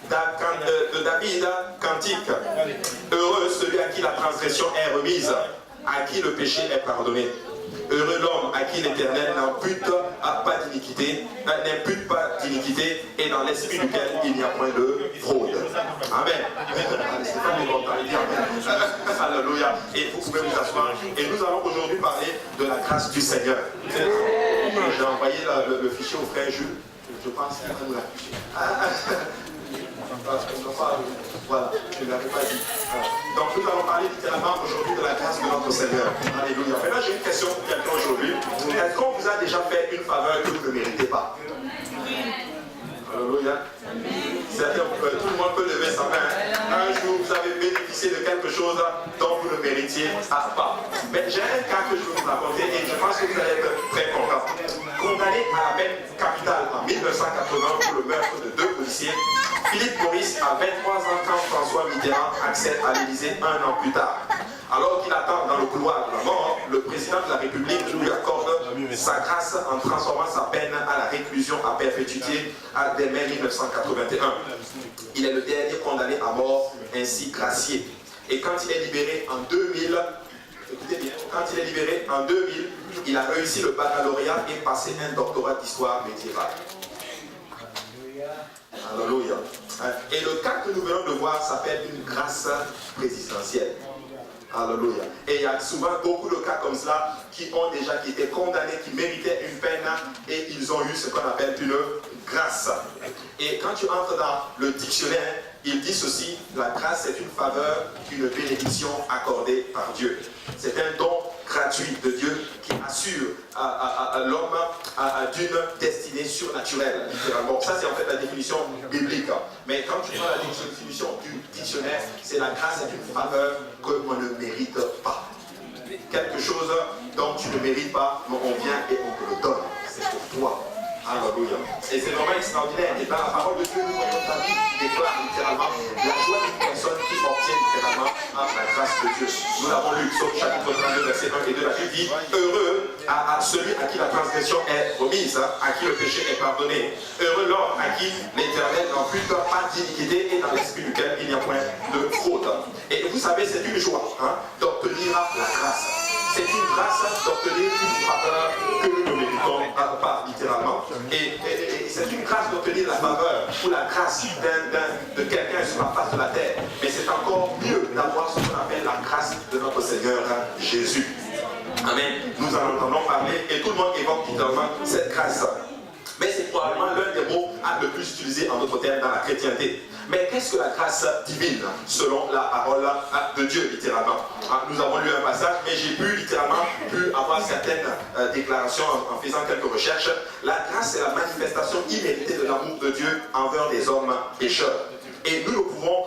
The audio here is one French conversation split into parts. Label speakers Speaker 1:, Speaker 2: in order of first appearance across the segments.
Speaker 1: de David, cantique. Heureux celui à qui la transgression est remise, à qui le péché est pardonné. Heureux l'homme à qui l'Éternel n'impute pas d'iniquité, et dans l'esprit duquel il n'y a point de fraude. Amen. Alléluia. Et vous pouvez vous asseoir. Et nous allons aujourd'hui parler de la grâce du Seigneur. J'ai envoyé le fichier au frère Jules. Je pense qu'il va nous l'afficher. Voilà, je ne l'avais pas dit. Donc nous allons parler littéralement aujourd'hui de la grâce de notre Seigneur. Alléluia. Maintenant j'ai une question pour quelqu'un aujourd'hui. Est-ce qu'on vous a déjà fait une faveur que vous ne méritez pas? Alléluia. Tout le monde peut lever sa main. Un jour vous avez bénéficié de quelque chose dont vous ne méritiez pas. Mais j'ai un cas que je veux vous raconter et je pense que vous allez être très content. Condamné à la peine capitale en 1980 pour le meurtre de 2 policiers, Philippe Maurice a 23 ans quand François Mitterrand accède à l'Élysée un an plus tard. Alors qu'il attend dans le couloir de la mort, le président de la République lui accorde sa grâce en transformant sa peine à la réclusion à perpétuité dès mai 1981. Il est le dernier condamné à mort ainsi gracié. Et quand il est libéré en 2000, écoutez bien, quand il est libéré en 2000, il a réussi le baccalauréat et passé un doctorat d'histoire médiévale. Alléluia. Et le cas que nous venons de voir s'appelle une grâce présidentielle. Alléluia. Et il y a souvent beaucoup de cas comme cela qui étaient condamnés, qui méritaient une peine et ils ont eu ce qu'on appelle une grâce. Et quand tu entres dans le dictionnaire, il dit ceci: la grâce est une faveur, une bénédiction accordée par Dieu. C'est un don gratuit de Dieu qui assure à l'homme d'une destinée surnaturelle, littéralement. Ça, c'est en fait la définition biblique. Mais quand tu prends la définition du dictionnaire, c'est la grâce est une faveur qu'on ne mérite pas. Quelque chose dont tu ne mérites pas, mais on vient et on te le donne. C'est pour toi. Alléluia. Et c'est vraiment extraordinaire. Et dans la parole de Dieu, nous voyons David qui déclare littéralement la joie d'une personne qui obtient littéralement la grâce de Dieu. Nous l'avons lu, Psaume chapitre 32, verset 1 et 2. La Bible dit: heureux à celui à qui la transgression est remise, à qui le péché est pardonné. Heureux l'homme à qui l'Éternel n'impute pas d'iniquité et dans l'esprit duquel il n'y a point de fraude. Et vous savez, c'est une joie d'obtenir la grâce. C'est une grâce d'obtenir une faveur que nous ne méritons pas, littéralement. Et c'est une grâce d'obtenir la faveur ou la grâce de quelqu'un sur la face de la terre. Mais c'est encore mieux d'avoir ce qu'on appelle la grâce de notre Seigneur Jésus. Amen. Nous en entendons parler et tout le monde évoque littéralement cette grâce. Mais c'est probablement l'un des mots le plus utilisés en d'autres termes dans la chrétienté. Mais qu'est-ce que la grâce divine selon la parole de Dieu, littéralement? Nous avons lu un passage, mais j'ai littéralement pu avoir certaines déclarations en faisant quelques recherches. La grâce, c'est la manifestation imméritée de l'amour de Dieu envers les hommes pécheurs. Et nous ne pouvons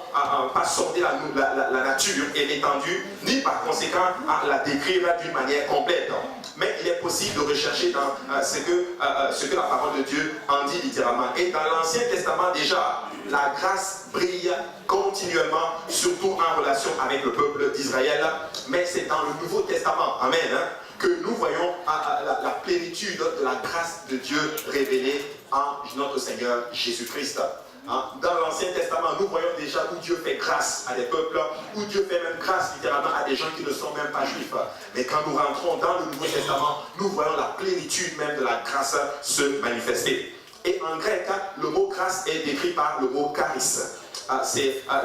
Speaker 1: pas sonder la nature et l'étendue, ni par conséquent la décrire d'une manière complète. Mais il est possible de rechercher dans ce que la parole de Dieu en dit littéralement. Et dans l'Ancien Testament déjà, la grâce brille continuellement, surtout en relation avec le peuple d'Israël. Mais c'est dans le Nouveau Testament, amen, que nous voyons la plénitude de la grâce de Dieu révélée en notre Seigneur Jésus-Christ. Dans l'Ancien Testament, nous voyons déjà où Dieu fait grâce à des peuples, où Dieu fait même grâce littéralement à des gens qui ne sont même pas juifs. Mais quand nous rentrons dans le Nouveau Testament, nous voyons la plénitude même de la grâce se manifester. Et en grec, le mot grâce est décrit par le mot charis.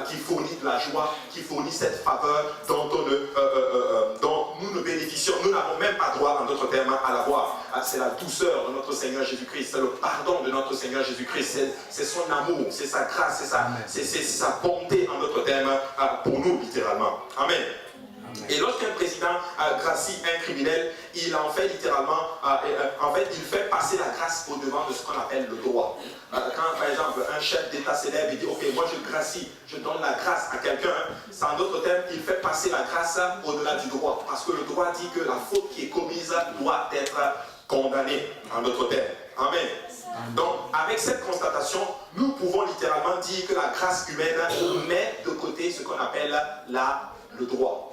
Speaker 1: Qui fournit de la joie, qui fournit cette faveur dont nous ne bénéficions, nous n'avons même pas droit en d'autres termes à l'avoir. C'est la douceur de notre Seigneur Jésus-Christ, c'est le pardon de notre Seigneur Jésus-Christ, c'est son amour, c'est sa grâce, c'est sa bonté en d'autres termes pour nous littéralement. Amen. Et lorsqu'un président gracie un criminel, il en fait littéralement, il fait passer la grâce au devant de ce qu'on appelle le droit. Quand par exemple un chef d'État célèbre il dit ok, moi je gracie, je donne la grâce à quelqu'un, en d'autres termes, il fait passer la grâce au-delà du droit. Parce que le droit dit que la faute qui est commise doit être condamnée, en d'autres termes. Amen. Donc, avec cette constatation, nous pouvons littéralement dire que la grâce humaine met de côté ce qu'on appelle le droit.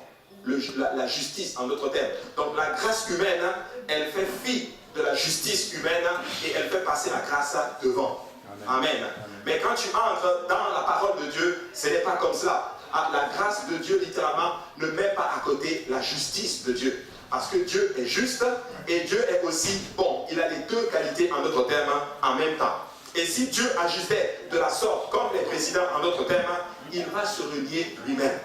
Speaker 1: La justice en d'autres termes. Donc la grâce humaine, elle fait fi de la justice humaine et elle fait passer la grâce devant. Amen. Mais quand tu entres dans la parole de Dieu, ce n'est pas comme cela. La grâce de Dieu, littéralement, ne met pas à côté la justice de Dieu. Parce que Dieu est juste et Dieu est aussi bon. Il a les deux qualités, en d'autres termes, en même temps. Et si Dieu agissait de la sorte, comme les présidents, en d'autres termes, il va se renier lui-même.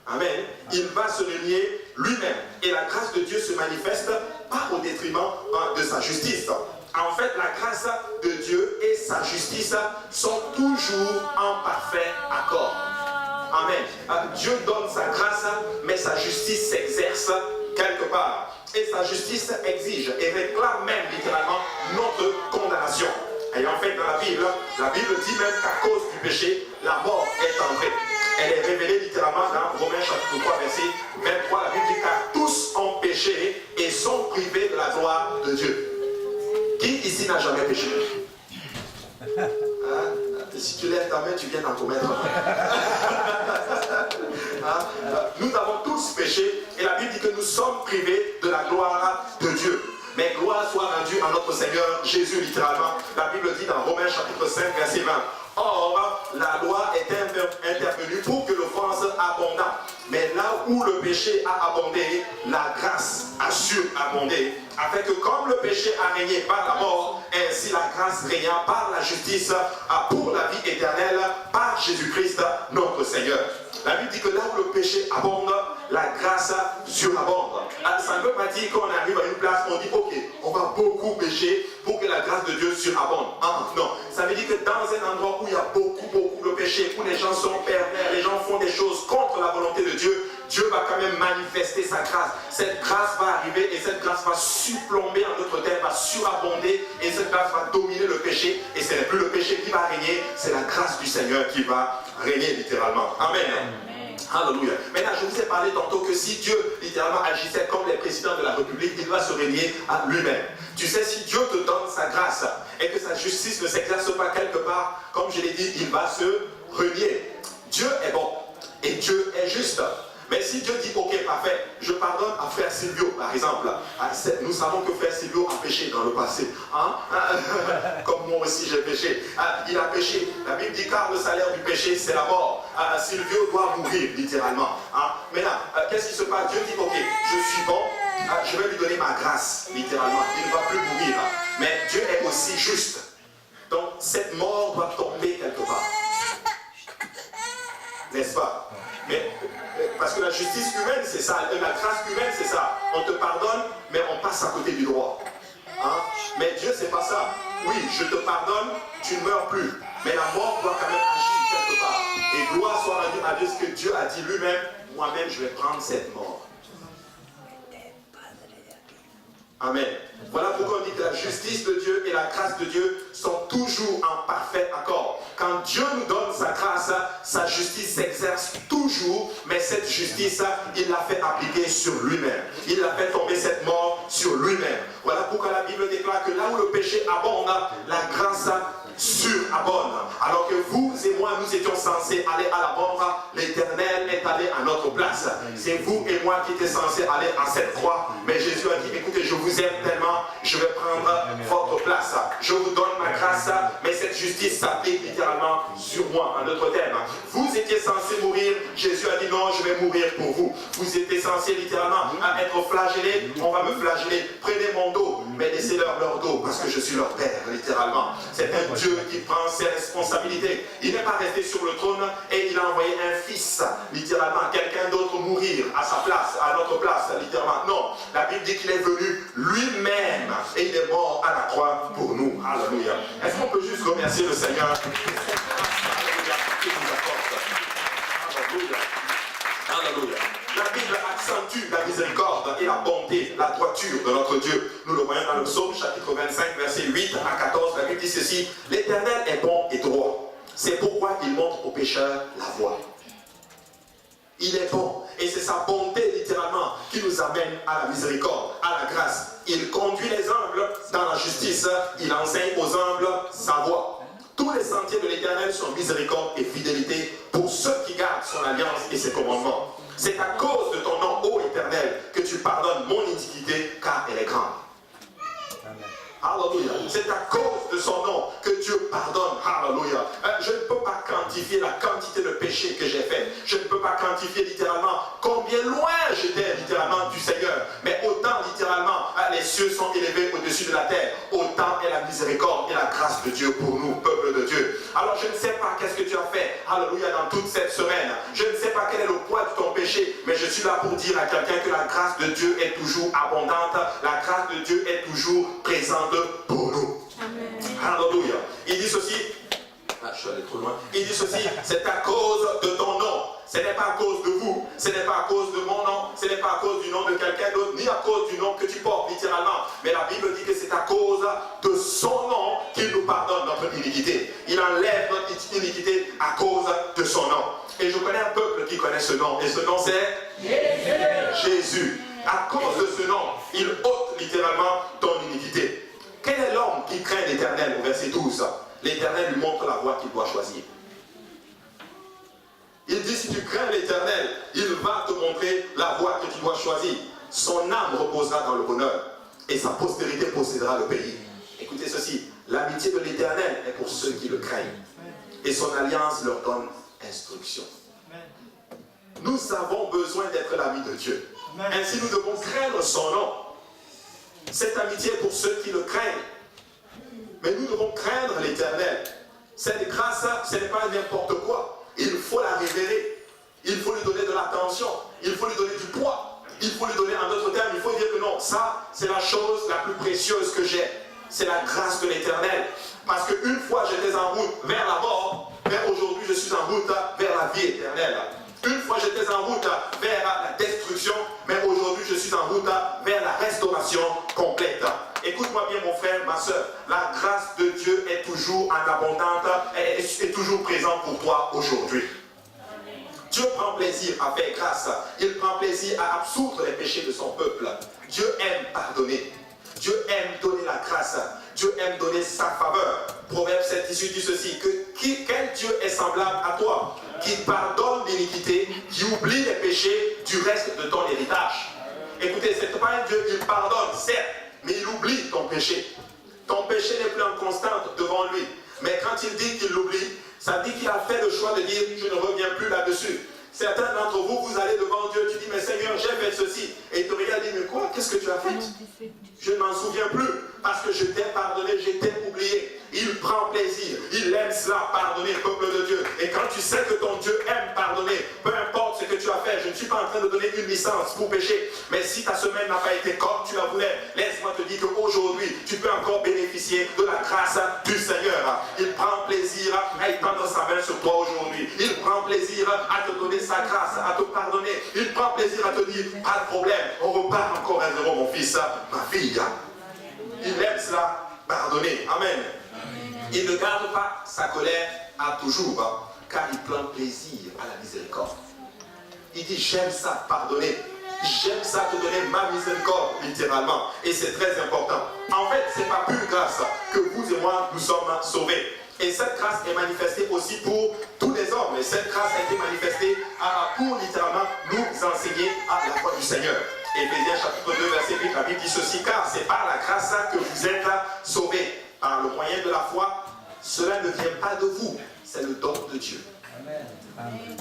Speaker 1: Amen. Il va se renier lui-même. Et la grâce de Dieu se manifeste pas au détriment de sa justice. En fait, la grâce de Dieu et sa justice sont toujours en parfait accord. Amen. Dieu donne sa grâce, mais sa justice s'exerce quelque part. Et sa justice exige et réclame même littéralement notre condamnation. Et en fait, dans la Bible dit même qu'à cause du péché, la mort est entrée. Elle est révélée littéralement dans Romains chapitre 3, verset 23. La Bible dit car tous ont péché et sont privés de la gloire de Dieu. Qui ici n'a jamais péché? Si tu lèves ta main, tu viens d'en commettre. Nous avons tous péché et la Bible dit que nous sommes privés de la gloire de Dieu. Mais gloire soit rendue à notre Seigneur Jésus, littéralement. La Bible dit dans Romains chapitre 5, verset 20. Or, la loi est intervenue pour que l'offense abonde. Mais là où le péché a abondé, la grâce a surabondé. Afin que comme le péché a régné par la mort, ainsi la grâce régna par la justice pour la vie éternelle par Jésus-Christ notre Seigneur. La Bible dit que là où le péché abonde, la grâce surabonde. Ça ne veut pas dire qu'on arrive à une place où on dit ok, on va beaucoup pécher pour que la grâce de Dieu surabonde. Non, ça veut dire que dans un endroit où il y a beaucoup de péché, où les gens sont pervers, les gens font des choses contre la volonté de Dieu, Dieu va quand même manifester sa grâce. Cette grâce va arriver et cette grâce va surplomber, en d'autres termes, va surabonder et cette grâce va dominer le péché. Et ce n'est plus le péché qui va régner, c'est la grâce du Seigneur qui va régner littéralement. Amen. Alléluia. Maintenant, je vous ai parlé tantôt que si Dieu littéralement agissait comme les présidents de la République, il va se régner à lui-même. Tu sais, si Dieu te donne sa grâce et que sa justice ne s'exerce pas quelque part, comme je l'ai dit, il va se renier. Dieu est bon et Dieu est juste. Mais si Dieu dit, ok, parfait, je pardonne à frère Silvio, par exemple. Nous savons que frère Silvio a péché dans le passé. Comme moi aussi j'ai péché. Il a péché. La Bible dit, car le salaire du péché, c'est la mort. Silvio doit mourir, littéralement. Maintenant, qu'est-ce qui se passe? Dieu dit, ok, je suis bon, je vais lui donner ma grâce, littéralement. Il ne va plus mourir. Mais Dieu est aussi juste. Donc, cette mort doit tomber quelque part. N'est-ce pas? Mais parce que la justice humaine, c'est ça. La grâce humaine, c'est ça. On te pardonne, mais on passe à côté du droit. Mais Dieu, c'est pas ça. Oui, je te pardonne, tu ne meurs plus. Mais la mort doit quand même agir quelque part. Et gloire soit rendue à Dieu, ce que Dieu a dit lui-même. Moi-même, je vais prendre cette mort. Amen. Voilà pourquoi on dit que la justice de Dieu et la grâce de Dieu sont toujours en parfait accord. Quand Dieu nous donne sa grâce, sa justice s'exerce toujours, mais cette justice, il l'a fait appliquer sur lui-même. Il l'a fait tomber cette mort sur lui-même. Voilà pourquoi la Bible déclare que là où le péché abonde, la grâce surabonde. Alors que vous et moi, nous étions censés aller à la mort, l'Éternel est allé à notre place. C'est vous et moi qui étions censés aller à cette croix. Mais Jésus a dit, écoutez, je vous aime tellement, je vais prendre votre place. Je vous donne ma grâce, mais cette justice s'applique littéralement sur moi. En d'autres termes, vous étiez censés mourir, Jésus a dit non, je vais mourir pour vous. Vous étiez censés littéralement être flagellés, on va me flageller. Prenez mon dos, mais laissez-leur leur dos, parce que je suis leur père, littéralement. C'est un Dieu qui prend ses responsabilités. Il n'est pas resté sur le trône et il a envoyé un fils, littéralement, quelqu'un d'autre mourir à sa place, à notre place, littéralement. Non, la Bible dit qu'il est venu lui-même et il est mort à la croix pour nous. Alléluia. Est-ce qu'on peut juste remercier le Seigneur? Alléluia. Qui nous apporte. Alléluia. Alléluia. La Bible accentue la miséricorde et la bonté, la droiture de notre Dieu. Nous le voyons dans le psaume chapitre 25, verset 8 à 14. La Bible dit ceci: l'Éternel est bon et droit. C'est pourquoi il montre aux pécheurs la voie. Il est bon. Et c'est sa bonté, littéralement, qui nous amène à la miséricorde, à la grâce. Il conduit les humbles dans la justice. Il enseigne aux humbles sa voie. Tous les sentiers de l'Éternel sont miséricorde et fidélité pour ceux qui gardent son alliance et ses commandements. C'est à cause de ton nom, ô Éternel, que tu pardonnes mon iniquité, car elle est grande. Amen. Alléluia. C'est à cause de son nom que Dieu pardonne. Alléluia. Je ne peux pas quantifier la quantité de péchés que j'ai fait. Je ne peux pas quantifier littéralement combien loin j'étais littéralement du Seigneur. Mais autant littéralement les cieux sont élevés au-dessus de la terre, autant est la miséricorde et la grâce de Dieu pour nous, peuple de Dieu. Alors je ne sais pas qu'est-ce que tu as fait, alléluia, dans toute cette semaine. Je ne sais pas quel est le poids de ton péché, mais je suis là pour dire à quelqu'un que la grâce de Dieu est toujours abondante, la grâce de Dieu est toujours présente pour nous. Amen. Alléluia. Il dit ceci, je suis allé trop loin. Il dit ceci, c'est à cause de ton nom. Ce n'est pas à cause de vous, ce n'est pas à cause de mon nom, ce n'est pas à cause du nom de quelqu'un d'autre, ni à cause du nom que tu portes littéralement. Mais la Bible dit que c'est à cause de son nom qu'il nous pardonne notre iniquité. Il enlève notre iniquité à cause de son nom. Et je connais un peuple qui connaît ce nom, et ce nom c'est Jésus. À cause de ce nom, il ôte littéralement ton iniquité. Quel est l'homme qui craint l'Éternel au verset 12? L'Éternel lui montre la voie qu'il doit choisir. Il dit, si tu crains l'Éternel, il va te montrer la voie que tu dois choisir. Son âme reposera dans le bonheur et sa postérité possédera le pays. Écoutez ceci, l'amitié de l'Éternel est pour ceux qui le craignent et son alliance leur donne instruction. Nous avons besoin d'être l'ami de Dieu. Ainsi, nous devons craindre son nom. Cette amitié est pour ceux qui le craignent. Mais nous devons craindre l'Éternel. Cette grâce, ce n'est pas n'importe quoi. Il faut la révérer. Il faut lui donner de l'attention. Il faut lui donner du poids. Il faut lui donner, en d'autres termes, il faut dire que non, ça, c'est la chose la plus précieuse que j'ai. C'est la grâce de l'Éternel. Parce qu'une fois, j'étais en route vers la mort, mais aujourd'hui, je suis en route vers la vie éternelle. Une fois, j'étais en route vers la destruction, mais aujourd'hui, je suis en route vers la restauration complète. Écoute-moi bien, mon frère, ma soeur. La grâce de Dieu est toujours en abondante, est toujours présente pour toi aujourd'hui. Dieu prend plaisir à faire grâce. Il prend plaisir à absoudre les péchés de son peuple. Dieu aime pardonner. Dieu aime donner la grâce. Dieu aime donner sa faveur. Proverbe 7, 18 dit ceci, que quel Dieu est semblable à toi, qui pardonne l'iniquité, qui oublie les péchés du reste de ton héritage. Écoutez, ce n'est pas un Dieu qui pardonne, certes, mais il oublie ton péché. Ton péché n'est plus en constante devant lui. Mais quand il dit qu'il l'oublie, ça dit qu'il a fait le choix de dire, je ne reviens plus là-dessus. Certains d'entre vous, vous allez devant Dieu, tu dis, mais Seigneur, j'ai fait ceci. Et il te regarde et dit, mais quoi, qu'est-ce que tu as fait? Je ne m'en souviens plus, parce que je t'ai pardonné, je t'ai oublié. Il prend plaisir, il aime cela, pardonner, peuple de Dieu. Et quand tu sais que ton Dieu aime pardonner, peu importe ce que tu as fait, je ne suis pas en train de donner une licence pour pécher, mais si ta semaine n'a pas été comme tu la voulais, laisse-moi te dire qu'aujourd'hui, tu peux encore bénéficier de la grâce du Seigneur. Il prend plaisir à étendre sa main sur toi aujourd'hui. Il prend plaisir à te donner sa grâce, à te pardonner. Il prend plaisir à te dire, pas de problème, on repart encore à zéro, mon fils, ma fille. Il aime cela, pardonner. Amen. Il ne garde pas sa colère à toujours, car il prend plaisir à la miséricorde. Il dit, j'aime ça, pardonner. J'aime ça, te donner ma miséricorde, littéralement. Et c'est très important. En fait, ce n'est pas pure grâce que vous et moi, nous sommes sauvés. Et cette grâce est manifestée aussi pour tous les hommes. Et cette grâce a été manifestée pour littéralement nous enseigner à la voie du Seigneur. Éphésiens chapitre 2, verset 8, la Bible dit ceci, car c'est par la grâce que vous êtes sauvés. Par le moyen de la foi, cela ne vient pas de vous, c'est le don de Dieu. Amen. Amen.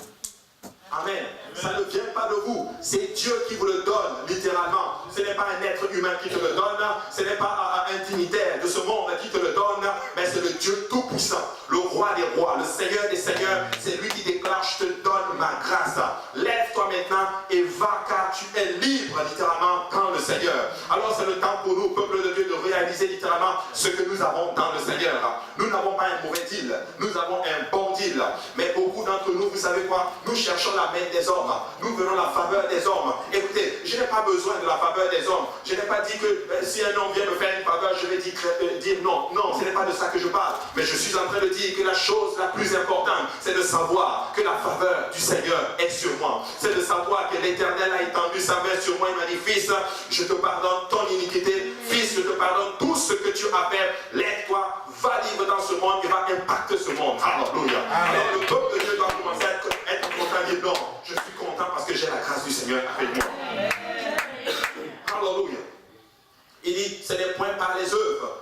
Speaker 1: Amen. Ça ne vient pas de vous, c'est Dieu qui vous le donne, littéralement. Ce n'est pas un être humain qui te le donne, ce n'est pas un dignitaire de ce monde qui te le donne, mais c'est le Dieu tout-puissant, le roi des rois, le Seigneur des seigneurs. C'est lui qui déclare, je te donne ma grâce. Lève-toi maintenant et va, car tu es libre, littéralement, dans le Seigneur. Alors c'est le temps pour nous, peuple de Dieu, de réaliser littéralement ce que nous avons dans le Seigneur. Nous n'avons pas un mauvais deal, nous avons un bon deal. Mais beaucoup d'entre nous, vous savez quoi, nous cherchons la main des hommes, nous venons la faveur des hommes. Écoutez, je n'ai pas besoin de la faveur des hommes. Je n'ai pas dit que si un homme vient me faire une faveur, je vais dire non. Non, ce n'est pas de ça que je parle. Mais je suis en train de dire que la chose la plus importante, c'est de savoir que la faveur du Seigneur est sur moi. C'est de savoir que l'Éternel a étendu sa main sur moi. Il m'a dit, fils, je te pardonne ton iniquité. Fils, je te pardonne tout ce que tu as fait. Lève-toi, va vivre dans ce monde et va impacter ce monde. Alléluia. Alors le peuple de Dieu doit commencer à être content et dire non, je suis content parce que j'ai la grâce du Seigneur avec moi. Alléluia. Il dit, ce n'est point par les œuvres,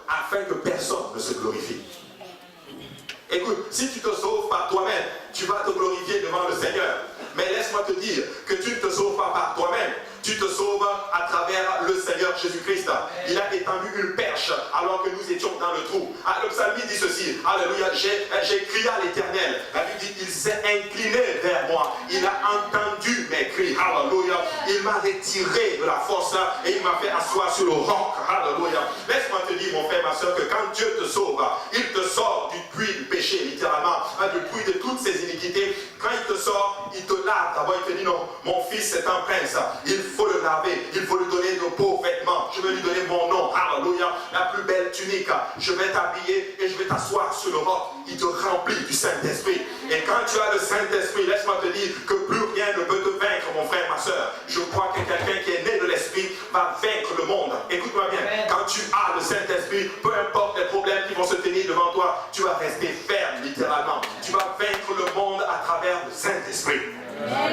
Speaker 1: Si tu te sauves par toi-même, tu vas te glorifier devant le Seigneur. Mais laisse-moi te dire que tu ne te sauves pas par toi-même. Tu te sauves à travers le Seigneur Jésus-Christ. Il a étendu une perche alors que nous étions dans le trou. Le psalmiste dit ceci, alléluia, j'ai crié à l'Éternel. Il dit, il s'est incliné vers moi. Il a entendu mes cris. Alléluia. Il m'a retiré de la force et il m'a fait asseoir sur le roc. Alléluia. Laisse-moi te dire, mon frère, ma soeur, que quand Dieu te sauve, il te sort du puits du péché, littéralement, du puits de toutes ses iniquités. Quand il te sort, il te lave. D'abord, il te dit, non, mon fils est un prince. Il faut le laver, il faut lui donner de beaux vêtements. Je vais lui donner mon nom, alléluia, la plus belle tunique. Je vais t'habiller et je vais t'asseoir sur le roc. Il te remplit du Saint-Esprit. Et quand tu as le Saint-Esprit, laisse-moi te dire que plus rien ne peut te vaincre, mon frère, ma soeur. Je crois que quelqu'un qui est né de l'Esprit va vaincre le monde. Écoute-moi bien, quand tu as le Saint-Esprit, peu importe les problèmes qui vont se tenir devant toi, tu vas rester ferme, littéralement. Tu vas vaincre le monde à travers le Saint-Esprit.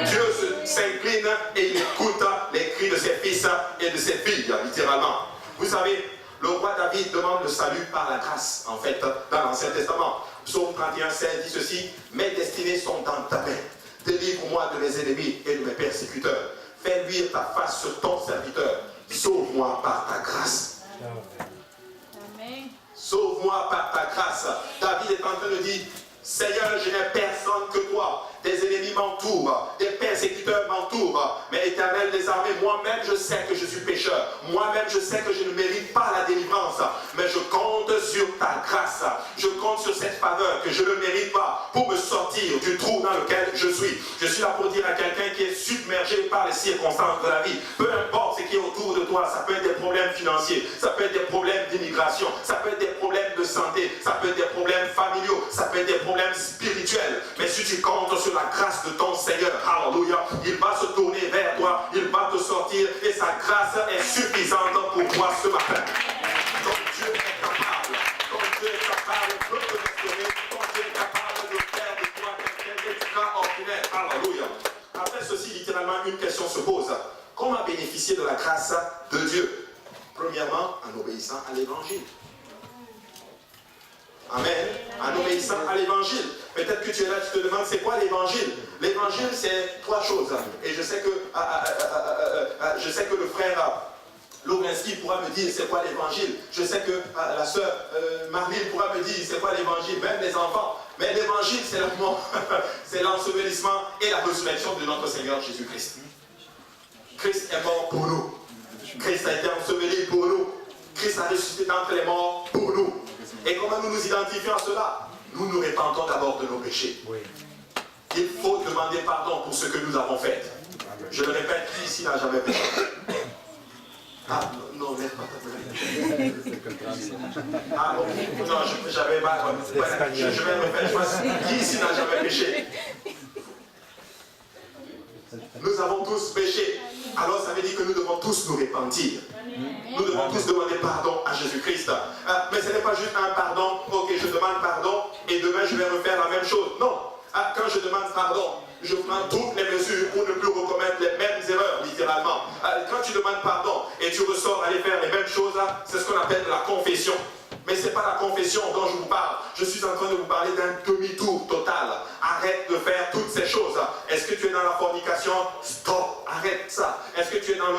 Speaker 1: Dieu s'incline et il écoute les cris de ses fils et de ses filles, littéralement. Vous savez, le roi David demande le salut par la grâce, en fait, dans l'Ancien Testament. Psaume 31, 16 dit ceci, mes destinées sont dans ta main. Délivre-moi de mes ennemis et de mes persécuteurs. Fais luire ta face sur ton serviteur. Sauve-moi par ta grâce. Amen. Sauve-moi par ta grâce. David est en train de dire, Seigneur, je n'ai personne que toi. Des ennemis m'entourent, des persécuteurs m'entourent. Mais Éternel des armées, moi-même je sais que je suis pécheur. Moi-même je sais que je ne mérite pas la délivrance. Mais je compte sur ta grâce. Je compte sur cette faveur que je ne mérite pas pour me sortir du trou dans lequel je suis. Je suis là pour dire à quelqu'un qui est submergé par les circonstances de la vie. Peu importe ce qui est autour de toi, ça peut être des problèmes financiers, ça peut être des problèmes d'immigration, ça peut être des problèmes de santé, ça peut être des problèmes familiaux, ça peut être des problèmes spirituels. Mais si tu comptes sur la grâce de ton Seigneur, alléluia, il va se tourner vers toi, il va te sortir et sa grâce est suffisante pour toi ce matin. Ton Dieu est capable, de te restaurer, ton Dieu est capable de faire de toi quelqu'un d'extraordinaire, alléluia. Après ceci, littéralement, une question se pose. Comment bénéficier de la grâce de Dieu? Premièrement, en obéissant à l'évangile. Amen. En obéissant à l'évangile. Peut-être que tu es là, tu te demandes c'est quoi l'évangile? L'évangile c'est trois choses. Et je sais que le frère Lovinski pourra me dire c'est quoi l'évangile. Je sais que la sœur Marlene pourra me dire c'est quoi l'évangile, même les enfants. Mais l'évangile c'est l'amour, c'est l'ensevelissement et la résurrection de notre Seigneur Jésus-Christ. Christ est mort pour nous. Christ a été enseveli pour nous. Christ a ressuscité d'entre les morts pour nous. Et comment nous nous identifions à cela? Nous nous repentons d'abord de nos péchés. Oui. Il faut demander pardon pour ce que nous avons fait. Je le répète, qui ici n'a jamais péché? Ah non, laisse pas ta blague. Ah bon, non, j'avais mal. Voilà, je vais le répéter. Qui ici n'a jamais péché? Nous avons tous péché. Alors ça veut dire que nous devons tous nous repentir. Nous devons tous demander pardon à Jésus-Christ. Mais ce n'est pas juste un pardon, ok, je demande pardon et demain je vais refaire la même chose. Non, quand je demande pardon, je prends toutes les mesures pour ne plus recommettre les mêmes erreurs, littéralement. Quand tu demandes pardon et tu ressors aller faire les mêmes choses, c'est ce qu'on appelle la confession. Mais ce n'est pas la confession dont je vous parle. Je suis en train de vous parler d'un demi-tour total. Arrête de faire toutes ces choses. Est-ce que tu es dans la fornication? Stop, arrête ça. Est-ce que tu es dans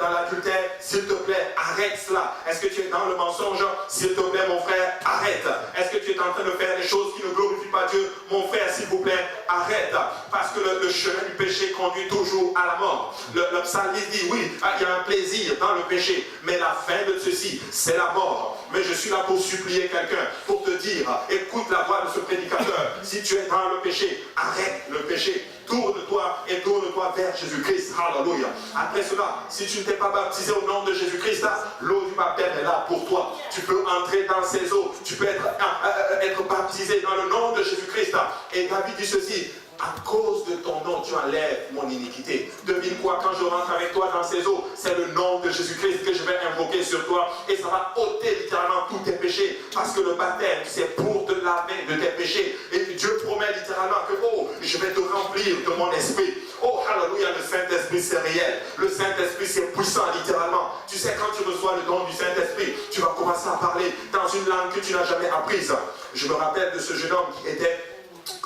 Speaker 1: l'adultère? S'il te plaît, arrête cela. Est-ce que tu es dans le mensonge? S'il te plaît, mon frère, arrête. Est-ce que tu es en train de faire des choses qui ne glorifient pas Dieu? Mon frère, s'il vous plaît, arrête. Parce que le chemin du péché conduit toujours à la mort. Le psalmiste dit, oui, il y a un plaisir dans le péché, mais la fin de ceci, c'est la mort. Mais je suis là pour supplier quelqu'un, pour te dire, écoute la voix de ce prédicateur. Si tu es dans le péché, arrête le péché. Tourne-toi et tourne-toi vers Jésus-Christ. Alléluia. Après cela, si tu ne t'es pas baptisé au nom de Jésus-Christ, l'eau du baptême est là pour toi. Tu peux entrer dans ces eaux. Tu peux être baptisé dans le nom de Jésus-Christ. Et David dit ceci, à cause de ton nom, tu enlèves mon iniquité. Devine quoi, quand je rentre avec toi dans ces eaux, c'est le nom de Jésus-Christ que je vais invoquer sur toi. Et ça va ôter littéralement tous tes péchés. Parce que le baptême, c'est pour te laver de tes péchés. Et Dieu promet littéralement que, oh, je vais te remplir de mon esprit. Oh, alléluia, le Saint-Esprit, c'est réel. Le Saint-Esprit, c'est puissant, littéralement. Tu sais, quand tu reçois le don du Saint-Esprit, tu vas commencer à parler dans une langue que tu n'as jamais apprise. Je me rappelle de ce jeune homme qui était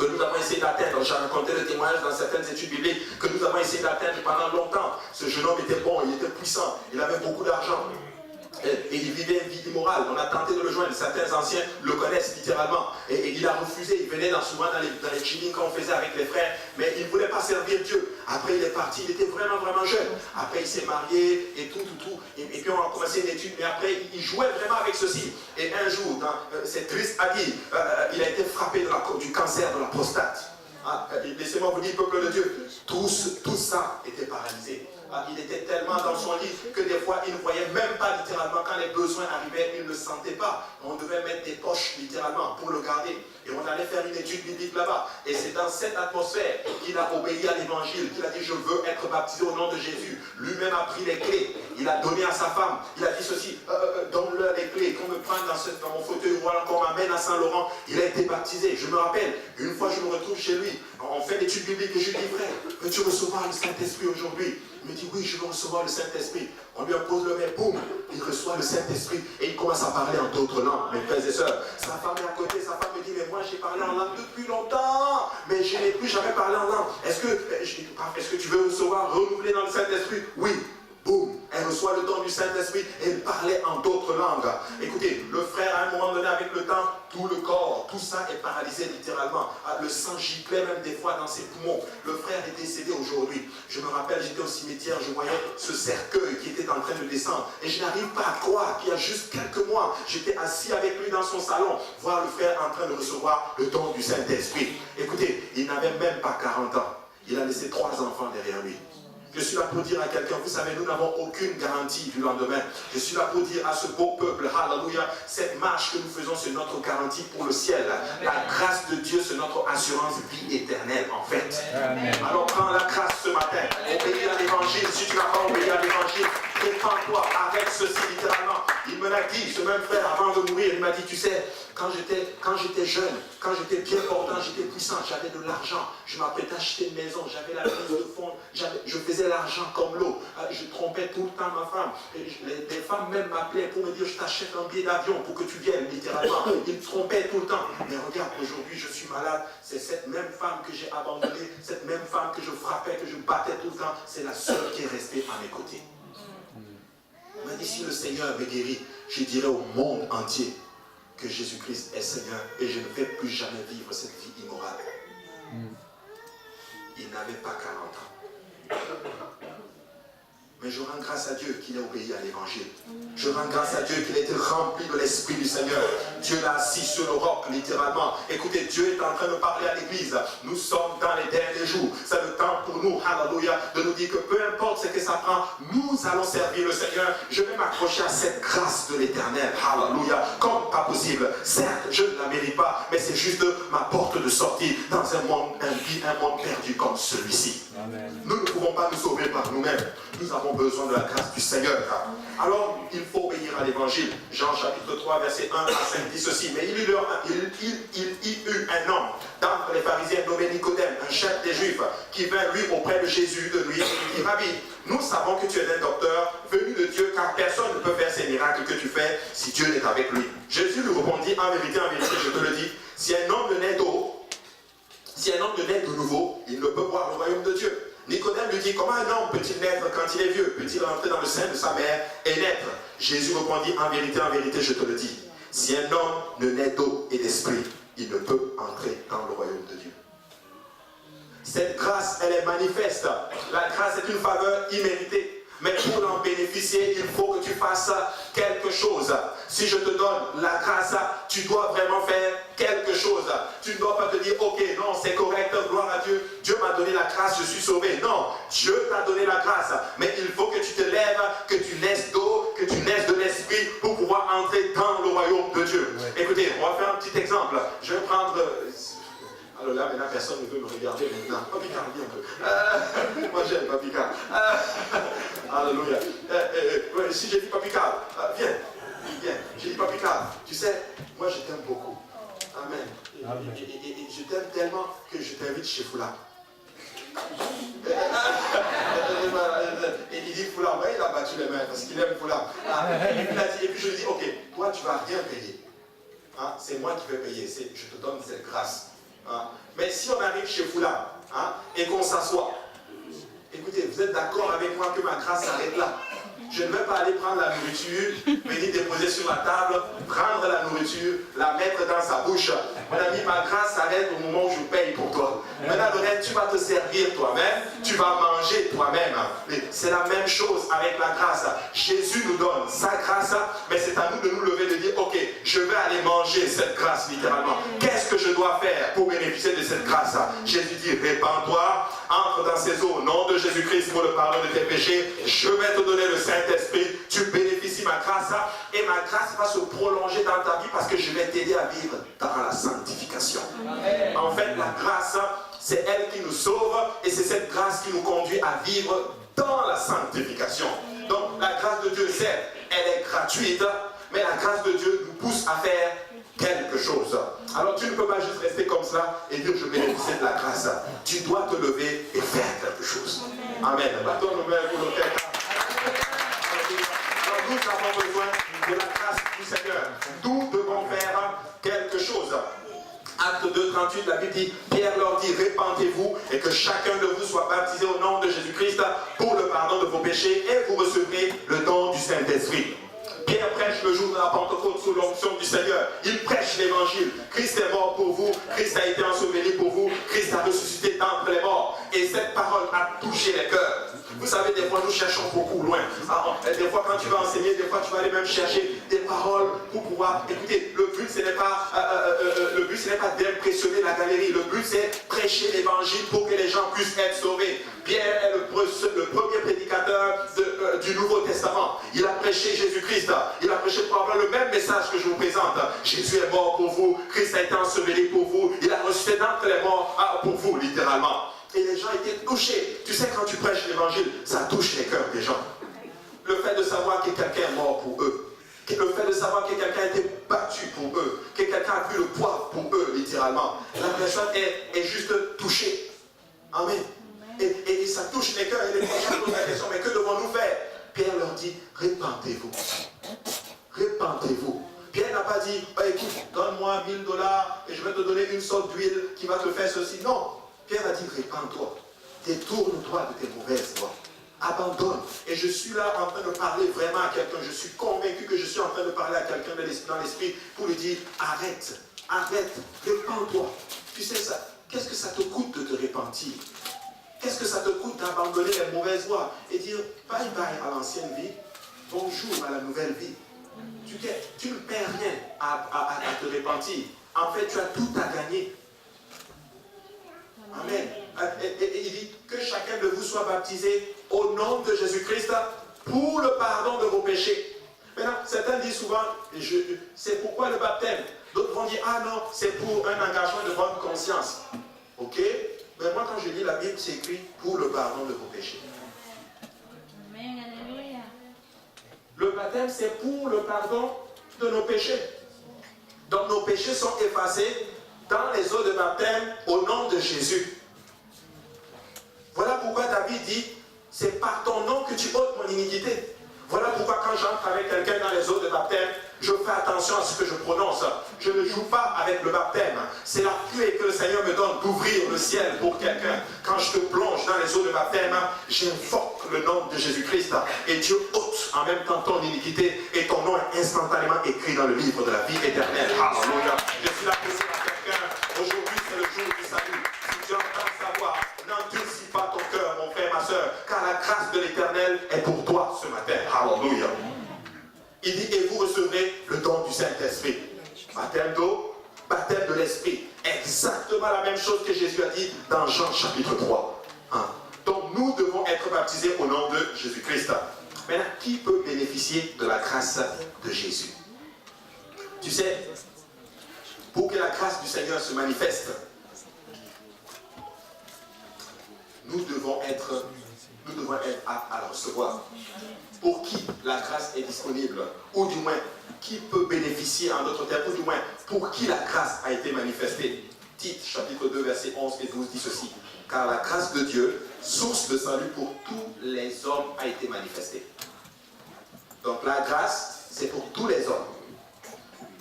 Speaker 1: que nous avons essayé d'atteindre. J'ai raconté le témoignage dans certaines études bibliques que nous avons essayé d'atteindre pendant longtemps. Ce jeune homme était bon, il était puissant, il avait beaucoup d'argent. Et il vivait une vie immorale. On a tenté de le joindre. Certains anciens le connaissent littéralement. Et il a refusé. Il venait souvent dans les chillings qu'on faisait avec les frères. Mais il ne voulait pas servir Dieu. Après, il est parti. Il était vraiment, vraiment jeune. Après, il s'est marié et tout. Et puis, on a commencé une étude. Mais après, il jouait vraiment avec ceci. Et un jour, c'est triste à dire, il a été frappé du cancer de la prostate. Laissez-moi vous dire, peuple de Dieu, tout ça était paralysé. Il était tellement dans son lit que des fois il ne voyait même pas littéralement quand les besoins arrivaient, il ne le sentait pas. On devait mettre des poches littéralement pour le garder. Et on allait faire une étude biblique là-bas. Et c'est dans cette atmosphère qu'il a obéi à l'évangile, qu'il a dit je veux être baptisé au nom de Jésus. Lui-même a pris les clés. Il a donné à sa femme. Il a dit ceci, donne-leur les clés, qu'on me prenne dans mon fauteuil roulant, qu'on m'amène à Saint-Laurent. Il a été baptisé. Je me rappelle, une fois je me retrouve chez lui, on fait l'étude biblique et je lui dis frère, veux-tu recevoir le Saint-Esprit aujourd'hui? Il me dit oui, je veux recevoir le Saint-Esprit. On lui impose le main, boum, il reçoit le Saint-Esprit et il commence à parler en d'autres langues, mes frères et sœurs. Sa femme est à côté, sa femme me dit mais moi j'ai parlé en langue depuis longtemps, mais je n'ai plus jamais parlé en langue. Est-ce que tu veux recevoir, renouveler dans le Saint-Esprit? Oui. Boum, elle reçoit le don du Saint-Esprit et elle parlait en d'autres langues. Écoutez, le frère, à un moment donné, avec le temps, tout le corps, tout ça est paralysé littéralement. Le sang giclait même des fois dans ses poumons. Le frère est décédé aujourd'hui. Je me rappelle, j'étais au cimetière, je voyais ce cercueil qui était en train de descendre. Et je n'arrive pas à croire qu'il y a juste quelques mois, j'étais assis avec lui dans son salon, voir le frère en train de recevoir le don du Saint-Esprit. Écoutez, il n'avait même pas 40 ans. Il a laissé 3 enfants derrière lui. Je suis là pour dire à quelqu'un, vous savez, nous n'avons aucune garantie du lendemain. Je suis là pour dire à ce beau peuple, alléluia, cette marche que nous faisons, c'est notre garantie pour le ciel. La grâce de Dieu, c'est notre assurance vie éternelle, en fait. Amen. Alors prends la grâce ce matin, obéis à l'évangile. Si tu n'as pas obéi à l'évangile, répands-toi, arrête ceci littéralement. Il me l'a dit, ce même frère, avant de mourir, il m'a dit, tu sais, quand j'étais jeune, quand j'étais bien portant, j'étais puissant, j'avais de l'argent, je m'apprêtais à acheter une maison, j'avais la prise de fonds, je faisais l'argent comme l'eau, je trompais tout le temps ma femme. Les femmes même m'appelaient pour me dire, je t'achète un billet d'avion pour que tu viennes, littéralement. Ils me trompaient tout le temps. Mais regarde, aujourd'hui, je suis malade, c'est cette même femme que j'ai abandonnée, cette même femme que je frappais, que je battais tout le temps, c'est la seule qui est restée à mes côtés. Il m'a dit, si le Seigneur me guérit, je dirai au monde entier que Jésus-Christ est Seigneur et je ne vais plus jamais vivre cette vie immorale. Il n'avait pas 40 ans. Mais je rends grâce à Dieu qu'il a obéi à l'évangile. Je rends grâce à Dieu qu'il a été rempli de l'Esprit du Seigneur. Dieu l'a assis sur le roc, littéralement. Écoutez, Dieu est en train de parler à l'Église. Nous sommes dans les derniers jours. C'est le temps pour nous, alléluia, de nous dire que peu importe ce que ça prend, nous allons servir le Seigneur. Je vais m'accrocher à cette grâce de l'Éternel, alléluia, comme pas possible. Certes, je ne la mérite pas, mais c'est juste ma porte de sortie dans un monde impie, un monde perdu comme celui-ci. Nous ne pouvons pas nous sauver par nous-mêmes. Nous avons besoin de la grâce du Seigneur. Alors, il faut obéir à l'évangile. Jean chapitre 3, verset 1 à 5 dit ceci. Mais il y eut un homme d'entre les pharisiens nommé Nicodème, un chef des Juifs, qui vint lui auprès de Jésus de lui et dit, Rabbi, nous savons que tu es un docteur venu de Dieu, car personne ne peut faire ces miracles que tu fais si Dieu n'est avec lui. Jésus lui répondit, en vérité, je te le dis, si un homme ne naît d'eau, si un homme ne naît de nouveau, il ne peut voir le royaume de Dieu. Nicodème lui dit, comment un homme peut-il naître quand il est vieux? Peut-il entrer dans le sein de sa mère et naître? Jésus répondit, en vérité, je te le dis. Si un homme ne naît d'eau et d'esprit, il ne peut entrer dans le royaume de Dieu. Cette grâce, elle est manifeste. La grâce est une faveur imméritée. Mais pour en bénéficier, il faut que tu fasses quelque chose. Si je te donne la grâce, tu dois vraiment faire quelque chose. Tu ne dois pas te dire, ok, non, c'est correct, gloire à Dieu. Dieu m'a donné la grâce, je suis sauvé. Non, Dieu t'a donné la grâce. Mais il faut que tu te lèves, que tu naisses d'eau, que tu naisses de l'esprit pour pouvoir entrer dans le royaume de Dieu. Oui. Écoutez, on va faire un petit exemple. Je vais prendre... Alors là, maintenant, personne ne veut me regarder maintenant. Papicard, viens un peu. Moi, j'aime Papicard. Alléluia. Si j'ai dit Papicard, viens. J'ai dit Papicard. Tu sais, moi, je t'aime beaucoup. Amen. Et je t'aime tellement que je t'invite chez Foula. Et il dit Foula. Ouais, il a battu les mains parce qu'il aime Foula. Et puis je lui dis, ok, toi, tu ne vas rien payer. Hein? C'est moi qui vais payer. Je te donne cette grâce. Mais chez Foula, hein, et qu'on s'assoit. Écoutez, vous êtes d'accord avec moi que ma grâce s'arrête là? Je ne vais pas aller prendre la nourriture, venir déposer sur la table, prendre la nourriture, la mettre dans sa bouche. Mon ami, ma grâce s'arrête au moment où je paye pour toi. Maintenant, le reste, tu vas te servir toi-même, tu vas manger toi-même. C'est la même chose avec la grâce. Jésus nous donne sa grâce, mais c'est à nous de nous lever et de dire, ok, je vais aller manger cette grâce littéralement. Qu'est-ce que je dois faire pour bénéficier de cette grâce? Jésus dit, répands-toi, entre dans ces eaux au nom de Jésus-Christ pour le pardon de tes péchés. Je vais te donner le Saint-Esprit, tu bénéficies ma grâce et ma grâce va se prolonger dans ta vie parce que je vais t'aider à vivre dans la sanctification. Amen. En fait, la grâce, c'est elle qui nous sauve et c'est cette grâce qui nous conduit à vivre dans la sanctification. Donc, la grâce de Dieu, certes, elle est gratuite, mais la grâce de Dieu nous pousse à faire quelque chose. Alors tu ne peux pas juste rester comme cela et dire je bénéficie de la grâce. Tu dois te lever et faire quelque chose. Amen. Battons nos mains pour le faire. Nous avons besoin de la grâce du Seigneur. Nous devons faire quelque chose. Acte 2, 38, la Bible dit, Pierre leur dit, répentez-vous et que chacun de vous soit baptisé au nom de Jésus-Christ pour le pardon de vos péchés et vous recevrez le don du Saint-Esprit. Pierre prêche le jour de la Pentecôte sous l'onction du Seigneur. Il prêche l'évangile. Christ est mort pour vous. Christ a été enseveli pour vous. Christ a ressuscité d'entre les morts. Et cette parole a touché les cœurs. Vous savez, des fois, nous cherchons beaucoup loin. Des fois, quand tu vas enseigner, des fois, tu vas aller même chercher des paroles pour pouvoir... Écoutez, le but, ce n'est pas d'impressionner la galerie. Le but, c'est prêcher l'évangile pour que les gens puissent être sauvés. Pierre est le premier prédicateur du Nouveau Testament. Il a prêché Jésus-Christ. Il a prêché probablement le même message que je vous présente. Jésus est mort pour vous. Christ a été enseveli pour vous. Il a ressuscité d'entre les morts pour vous, littéralement. Et les gens étaient touchés. Tu sais, quand tu prêches l'évangile, ça touche les cœurs des gens. Le fait de savoir que quelqu'un est mort pour eux. Le fait de savoir que quelqu'un a été battu pour eux. Que quelqu'un a vu le poids pour eux, littéralement. La personne est juste touchée. Amen. Et ça touche les cœurs et les gens posent la question, mais que devons-nous faire? Pierre leur dit, répentez-vous. Répentez-vous. Pierre n'a pas dit, oh, écoute, donne-moi $1000 et je vais te donner une sorte d'huile qui va te faire ceci. Non. Pierre a dit, répands-toi. Détourne-toi de tes mauvaises voies. Abandonne. Et je suis là en train de parler vraiment à quelqu'un. Je suis convaincu que je suis en train de parler à quelqu'un dans l'esprit pour lui dire, arrête, répands-toi. Tu sais ça, qu'est-ce que ça te coûte de te repentir? Qu'est-ce que ça te coûte d'abandonner les mauvaises voies et dire bye bye à l'ancienne vie, bonjour à la nouvelle vie? Tu ne perds rien à te repentir. En fait, tu as tout à gagner. Amen. Et il dit que chacun de vous soit baptisé au nom de Jésus-Christ pour le pardon de vos péchés. Maintenant, certains disent souvent, c'est pourquoi le baptême? D'autres vont dire, ah non, c'est pour un engagement de bonne conscience. Ok? Mais moi, quand je lis la Bible, c'est écrit pour le pardon de vos péchés. Amen, alléluia. Le baptême, c'est pour le pardon de nos péchés. Donc, nos péchés sont effacés dans les eaux de baptême au nom de Jésus. Voilà pourquoi David dit, c'est par ton nom que tu ôtes mon iniquité. Voilà pourquoi quand j'entre avec quelqu'un dans les eaux de baptême, je fais attention à ce que je prononce. Je ne joue pas avec le baptême. C'est la clé que le Seigneur me donne d'ouvrir le ciel pour quelqu'un. Quand je te plonge dans les eaux de baptême, j'invoque le nom de Jésus-Christ. Et Dieu ôte en même temps ton iniquité. Et ton nom est instantanément écrit dans le livre de la vie éternelle. Alléluia. Je suis là pour dire à quelqu'un, aujourd'hui c'est le jour du salut. Si tu entends sa voix, n'endurcis pas ton cœur, mon frère, ma soeur, car la grâce de l'Éternel est pour toi ce matin. Alléluia. Il dit, et vous recevrez le don du Saint-Esprit. Baptême d'eau, baptême de l'Esprit. Exactement la même chose que Jésus a dit dans Jean chapitre 3. Hein? Donc nous devons être baptisés au nom de Jésus-Christ. Maintenant, qui peut bénéficier de la grâce de Jésus? Tu sais, pour que la grâce du Seigneur se manifeste, nous devons être à la recevoir. Pour qui la grâce est disponible, ou du moins, qui peut bénéficier en d'autres termes, ou du moins, pour qui la grâce a été manifestée. Tite, chapitre 2, versets 11 et 12 dit ceci. Car la grâce de Dieu, source de salut pour tous les hommes, a été manifestée. Donc la grâce, c'est pour tous les hommes.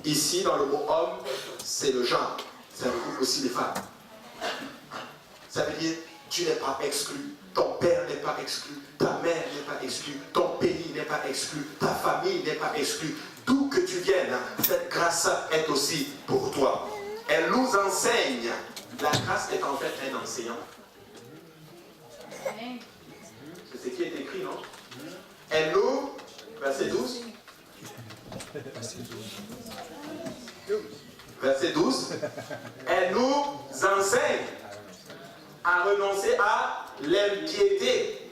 Speaker 1: Ici, dans le mot homme, c'est le genre. Ça regroupe aussi les femmes. Ça veut dire, tu n'es pas exclu. Ton père n'est pas exclu. Ta mère n'est pas exclue. Ton pays n'est pas exclu. Ta famille n'est pas exclue. D'où que tu viennes, cette grâce est aussi pour toi. Elle nous enseigne. La grâce est en fait un enseignant. C'est ce qui est écrit, non? Elle nous, verset 12. Verset 12. Elle nous enseigne à renoncer à l'impiété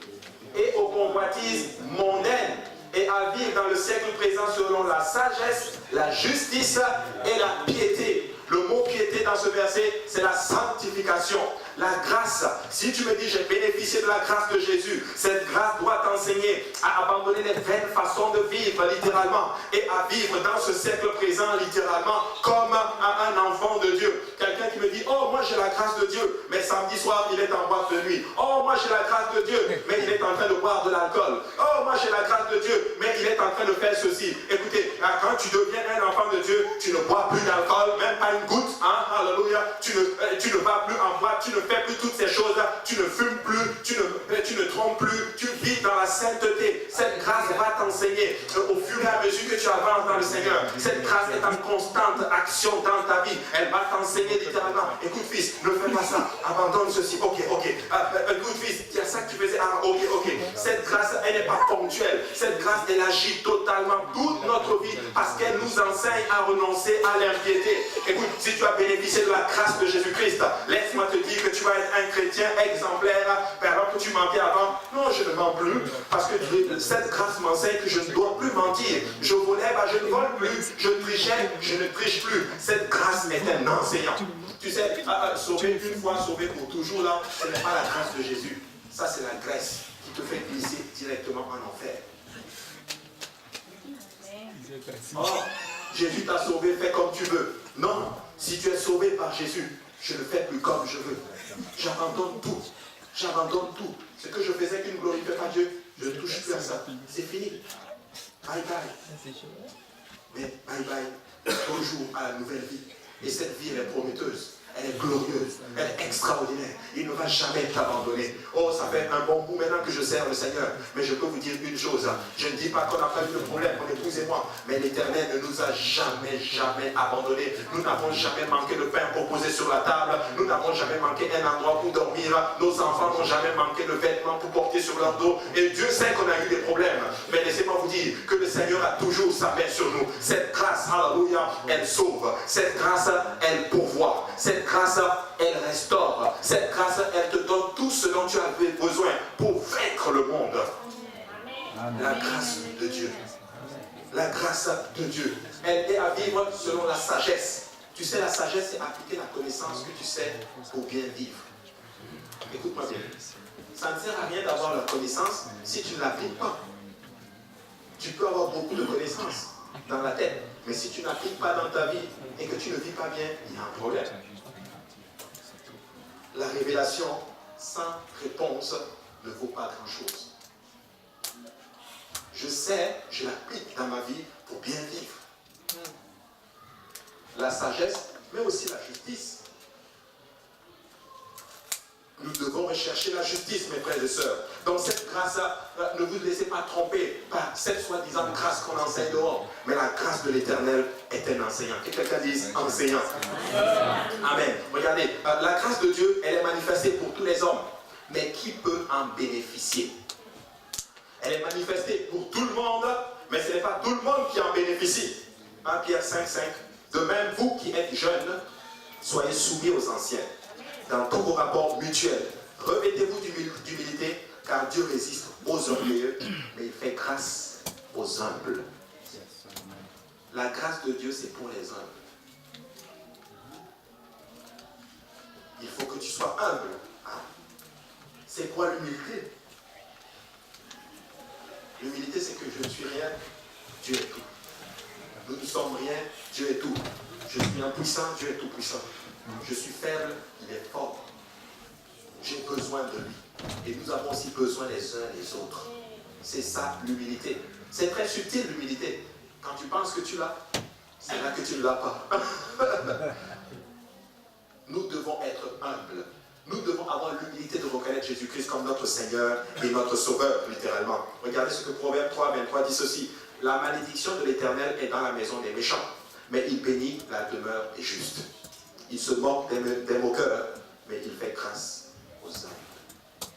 Speaker 1: et aux convoitises mondaines et à vivre dans le siècle présent selon la sagesse, la justice et la piété. Le mot piété dans ce verset, c'est la sanctification. La grâce, si tu me dis j'ai bénéficié de la grâce de Jésus, cette grâce doit t'enseigner à abandonner les vaines façons de vivre littéralement et à vivre dans ce siècle présent littéralement comme un enfant de Dieu. Quelqu'un qui me dit, oh moi j'ai la grâce de Dieu, mais samedi soir il est en boîte de nuit. Oh moi j'ai la grâce de Dieu, mais il est en train de boire de l'alcool. Oh moi j'ai la grâce de Dieu, mais il est en train de faire ceci. Écoutez, quand tu deviens un enfant de Dieu, tu ne bois plus d'alcool, même pas une goutte, hein, alléluia, tu ne vas plus en boîte, tu ne fais plus toutes ces choses, tu ne fumes plus, tu ne trompes plus, tu vis dans la sainteté. Cette grâce va t'enseigner au fur et à mesure que tu avances dans le Seigneur. Cette grâce est en constante action dans ta vie. Elle va t'enseigner littéralement. Écoute fils, ne fais pas ça, abandonne ceci, ok. Écoute fils, il y a ça que tu faisais, ok. Cette grâce, elle n'est pas ponctuelle. Cette grâce, elle agit totalement toute notre vie parce qu'elle nous enseigne à renoncer à l'impiété. Écoute, si tu as bénéficié de la grâce de Jésus-Christ, laisse-moi te dire que tu vas être un chrétien exemplaire, alors que tu mentais avant. Non, je ne mens plus, parce que cette grâce m'enseigne que je ne dois plus mentir. Je volais, je ne vole plus. Je trichais, je ne triche plus. Cette grâce est un enseignant. Tu sais, sauver une fois, sauver pour toujours, là, ce n'est pas la grâce de Jésus. Ça, c'est la grâce qui te fait glisser directement en enfer. Oh, Jésus t'a sauvé, fais comme tu veux. Non, si tu es sauvé par Jésus, je ne fais plus comme je veux. J'abandonne tout. J'abandonne tout. Ce que je faisais qui ne glorifiait pas Dieu, je ne touche plus à ça. C'est fini. Bye bye. Mais bye bye. Toujours à la nouvelle vie. Et cette vie, elle est prometteuse. Elle est glorieuse, elle est extraordinaire. Il ne va jamais t'abandonner. Oh, ça fait un bon bout maintenant que je sers le Seigneur. Mais je peux vous dire une chose. Je ne dis pas qu'on n'a pas eu de problème, mon épouse et moi. Mais l'Éternel ne nous a jamais abandonnés. Nous n'avons jamais manqué de pain proposé sur la table. Nous n'avons jamais manqué un endroit pour dormir. Nos enfants n'ont jamais manqué de vêtements pour porter sur leur dos. Et Dieu sait qu'on a eu des problèmes. Mais laissez-moi vous dire que le Seigneur a toujours sa main sur nous. Cette grâce, alléluia, elle sauve. Cette grâce, elle pourvoit. Cette grâce, elle restaure. Cette grâce, elle te donne tout ce dont tu avais besoin pour vaincre le monde. Amen. La grâce de Dieu. La grâce de Dieu. Elle est à vivre selon la sagesse. Tu sais, la sagesse, c'est appliquer la connaissance que tu sais pour bien vivre. Écoute-moi bien. Ça ne sert à rien d'avoir la connaissance si tu ne l'appliques pas. Tu peux avoir beaucoup de connaissances dans la tête, mais si tu n'appliques pas dans ta vie et que tu ne vis pas bien, il y a un problème. La révélation sans réponse ne vaut pas grand-chose. Je sais, je l'applique dans ma vie pour bien vivre. La sagesse, mais aussi la justice. Nous devons rechercher la justice, mes frères et sœurs. Donc cette grâce-là, ne vous laissez pas tromper par cette soi-disant grâce qu'on enseigne dehors. Mais la grâce de l'Éternel est un enseignant. Que quelqu'un dise enseignant. Amen. Regardez, la grâce de Dieu, elle est manifestée pour tous les hommes. Mais qui peut en bénéficier? Elle est manifestée pour tout le monde, mais ce n'est pas tout le monde qui en bénéficie. 1 Pierre 5,5. De même, vous qui êtes jeunes, soyez soumis aux anciens. Dans tous vos rapports mutuels, revêtez-vous d'humilité, car Dieu résiste aux orgueilleux, mais il fait grâce aux humbles. La grâce de Dieu, c'est pour les humbles. Il faut que tu sois humble. C'est quoi l'humilité? L'humilité, c'est que je ne suis rien, Dieu est tout. Nous ne sommes rien, Dieu est tout. Je suis impuissant, Dieu est tout puissant. Je suis faible, il est fort. J'ai besoin de lui. Et nous avons aussi besoin les uns des autres. C'est ça l'humilité. C'est très subtil l'humilité. Quand tu penses que tu l'as, c'est là que tu ne l'as pas. Nous devons être humbles. Nous devons avoir l'humilité de reconnaître Jésus-Christ comme notre Seigneur et notre Sauveur, littéralement. Regardez ce que Proverbe 3, 23 dit ceci. La malédiction de l'Éternel est dans la maison des méchants, mais il bénit la demeure des justes. Il se moque des moqueurs, mais il fait grâce aux humbles.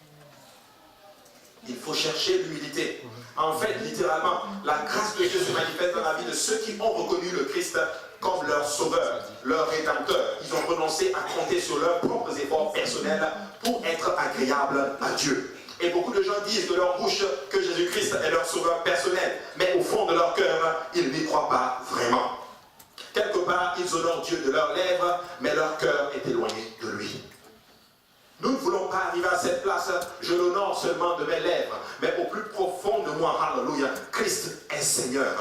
Speaker 1: Il faut chercher l'humilité. En fait, littéralement, la grâce de Dieu se manifeste dans la vie de ceux qui ont reconnu le Christ comme leur sauveur, leur rédempteur. Ils ont renoncé à compter sur leurs propres efforts personnels pour être agréables à Dieu. Et beaucoup de gens disent de leur bouche que Jésus-Christ est leur sauveur personnel, mais au fond de leur cœur, ils n'y croient pas vraiment. Quelque part, ils honorent Dieu de leurs lèvres, mais leur cœur est éloigné de lui. Nous ne voulons pas arriver à cette place, je l'honore seulement de mes lèvres, mais au plus profond de moi, alléluia, Christ est Seigneur.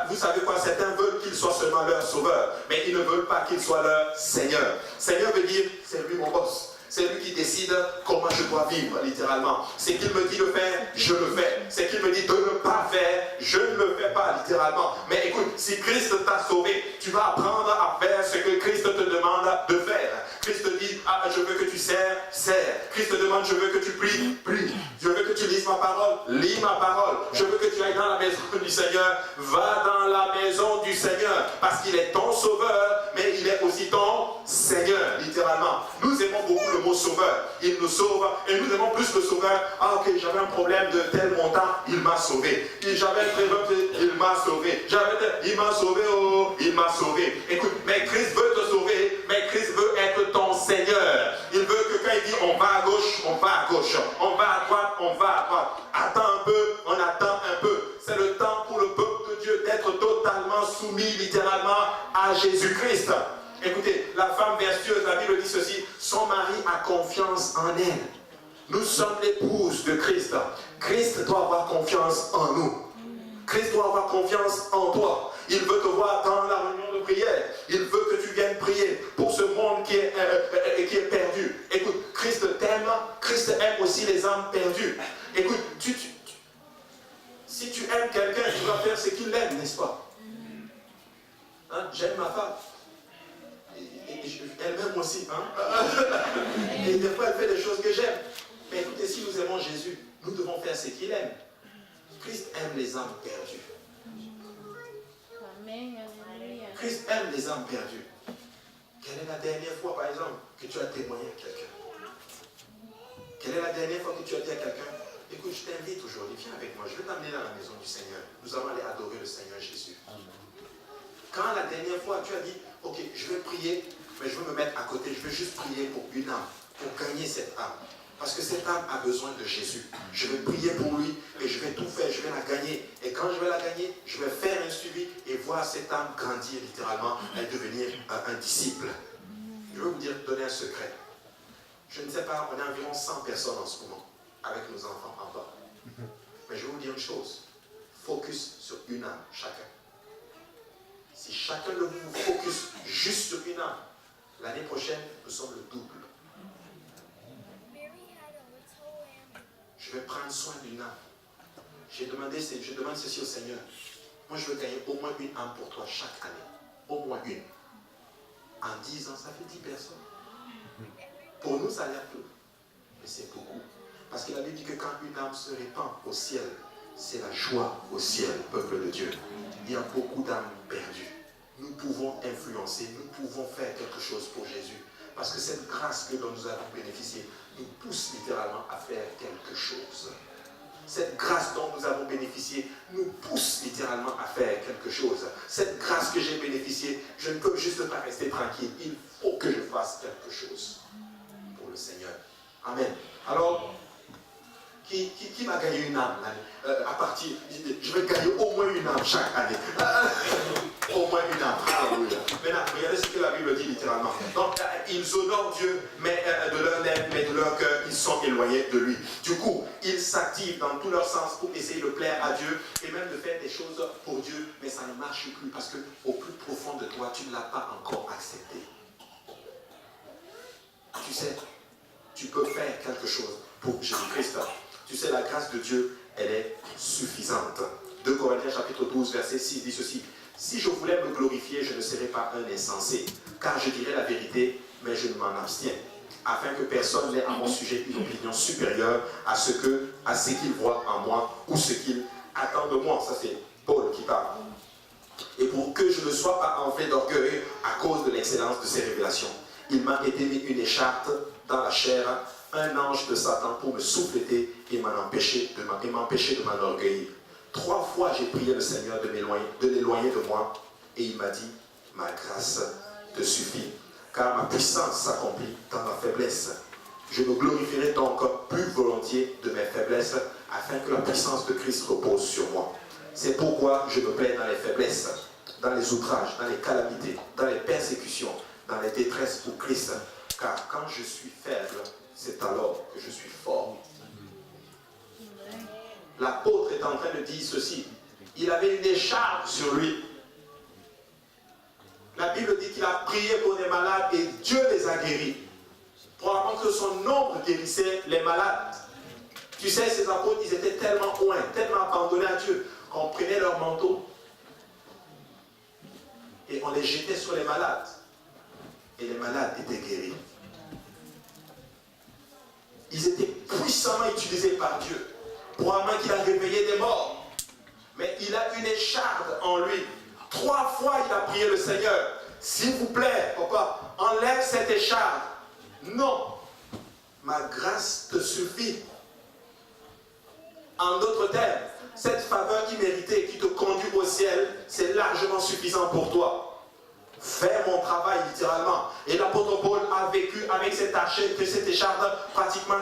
Speaker 1: Vous savez quoi, certains veulent qu'il soit seulement leur sauveur, mais ils ne veulent pas qu'il soit leur Seigneur. Seigneur veut dire, c'est lui mon boss. C'est lui qui décide comment je dois vivre, littéralement. C'est qu'il me dit de faire, je le fais. C'est qu'il me dit de ne pas faire, je ne le fais pas, littéralement. Mais écoute, si Christ t'a sauvé, tu vas apprendre à faire ce que Christ te demande de faire. Christ te dit, ah, je veux que tu sers, sers. Christ te demande, je veux que tu pries, prie. Je veux que tu lises ma parole, lis ma parole. Je veux que tu ailles dans la maison du Seigneur, va dans la maison du Seigneur. Parce qu'il est ton sauveur, mais il est aussi ton Seigneur, littéralement. Nous aimons beaucoup le mot sauveur. Il nous sauve et nous aimons plus le sauveur. Ah ok, j'avais un problème de tel montant, il m'a sauvé. J'avais un problème, il m'a sauvé. Il m'a sauvé, oh, il m'a sauvé. Écoute, mais Christ veut te sauver, mais Christ veut être ton Seigneur. Il veut que quand il dit on va à gauche, on va à gauche. On va à droite, on va à droite. Attends un peu, on attend un peu. C'est le temps pour le peuple de Dieu d'être totalement soumis littéralement à Jésus-Christ. Écoutez, la femme vertueuse, la Bible dit ceci, son mari a confiance en elle. Nous sommes l'épouse de Christ. Christ doit avoir confiance en nous. Christ doit avoir confiance en toi. Il veut te voir dans la réunion de prière. Il veut que tu viennes prier pour ce monde qui est perdu. Écoute, Christ t'aime. Christ aime aussi les âmes perdues. Écoute, si tu aimes quelqu'un, tu vas faire ce qu'il aime, n'est-ce pas? Hein? J'aime ma femme. Elle-même aussi, hein? Et des fois, elle fait des choses que j'aime. Mais écoutez, si nous aimons Jésus, nous devons faire ce qu'il aime. Christ aime les âmes perdues. Christ aime les âmes perdues. Quelle est la dernière fois, par exemple, que tu as témoigné à quelqu'un? Quelle est la dernière fois que tu as dit à quelqu'un, écoute, je t'invite aujourd'hui, viens avec moi, je vais t'amener dans la maison du Seigneur. Nous allons aller adorer le Seigneur Jésus. Quand la dernière fois tu as dit, ok, je vais prier, mais je veux me mettre à côté, je veux juste prier pour une âme, pour gagner cette âme. Parce que cette âme a besoin de Jésus. Je vais prier pour lui et je vais tout faire, je vais la gagner. Et quand je vais la gagner, je vais faire un suivi et voir cette âme grandir littéralement et devenir un disciple. Je vais vous donner un secret. Je ne sais pas, on a environ 100 personnes en ce moment avec nos enfants en bas. Mais je vais vous dire une chose. Focus sur une âme, chacun. Si chacun de vous focus juste sur une âme, l'année prochaine, nous sommes le double. Je vais prendre soin d'une âme. Je demande ceci au Seigneur. Moi, je veux gagner au moins une âme pour toi chaque année. Au moins une. En 10 ans, ça fait 10 personnes. Pour nous, ça a l'air peu. Mais c'est beaucoup. Parce que la Bible dit que quand une âme se répand au ciel, c'est la joie au ciel, peuple de Dieu. Il y a beaucoup d'âmes perdues. Nous pouvons influencer, nous pouvons faire quelque chose pour Jésus. Parce que cette grâce dont nous avons bénéficié nous pousse littéralement à faire quelque chose. Cette grâce dont nous avons bénéficié nous pousse littéralement à faire quelque chose. Cette grâce que j'ai bénéficiée, je ne peux juste pas rester tranquille. Il faut que je fasse quelque chose pour le Seigneur. Amen. Alors, qui va gagner une âme à partir, je vais gagner au moins une âme chaque année. Au moins une âme. Alléluia. Maintenant, regardez ce que la Bible dit littéralement. Donc, ils honorent Dieu, mais de leur lèvres, mais de leur cœur, ils sont éloignés de lui. Du coup, ils s'activent dans tous leurs sens pour essayer de plaire à Dieu et même de faire des choses pour Dieu, mais ça ne marche plus parce qu'au plus profond de toi, tu ne l'as pas encore accepté. Tu sais, tu peux faire quelque chose pour Jésus-Christ. Tu sais, la grâce de Dieu, elle est suffisante. 2 Corinthiens chapitre 12, verset 6 dit ceci. Si je voulais me glorifier, je ne serais pas un insensé, car je dirais la vérité, mais je ne m'en abstiens. afin que personne n'ait à mon sujet une opinion supérieure à ce qu'il voit en moi ou ce qu'il attend de moi. Ça, c'est Paul qui parle. Et pour que je ne sois pas enflé d'orgueil à cause de l'excellence de ces révélations, il m'a été mis une écharpe dans la chair, un ange de Satan pour me souffleter et m'empêcher de m'enorgueillir. 3 fois j'ai prié le Seigneur de l'éloigner de moi, et il m'a dit, ma grâce te suffit, car ma puissance s'accomplit dans ma faiblesse. Je me glorifierai donc plus volontiers de mes faiblesses, afin que la puissance de Christ repose sur moi. C'est pourquoi je me plais dans les faiblesses, dans les outrages, dans les calamités, dans les persécutions, dans les détresses pour Christ. Car quand je suis faible, c'est alors que je suis fort. L'apôtre est en train de dire ceci. Il avait une écharpe sur lui. La Bible dit qu'il a prié pour des malades et Dieu les a guéris. Probablement que son ombre guérissait les malades. Tu sais, ces apôtres, ils étaient tellement loin, tellement abandonnés à Dieu, qu'on prenait leur manteau et on les jetait sur les malades. Et les malades étaient guéris. Ils étaient puissamment utilisés par Dieu. Probablement qu'il a réveillé des morts. Mais il a une écharpe en lui. 3 fois il a prié le Seigneur. S'il vous plaît, papa, enlève cette écharpe. Non. Ma grâce te suffit. En d'autres termes, cette faveur imméritée qui te conduit au ciel, c'est largement suffisant pour toi. Fais mon travail littéralement. Et l'apôtre Paul a vécu avec cette écharpe pratiquement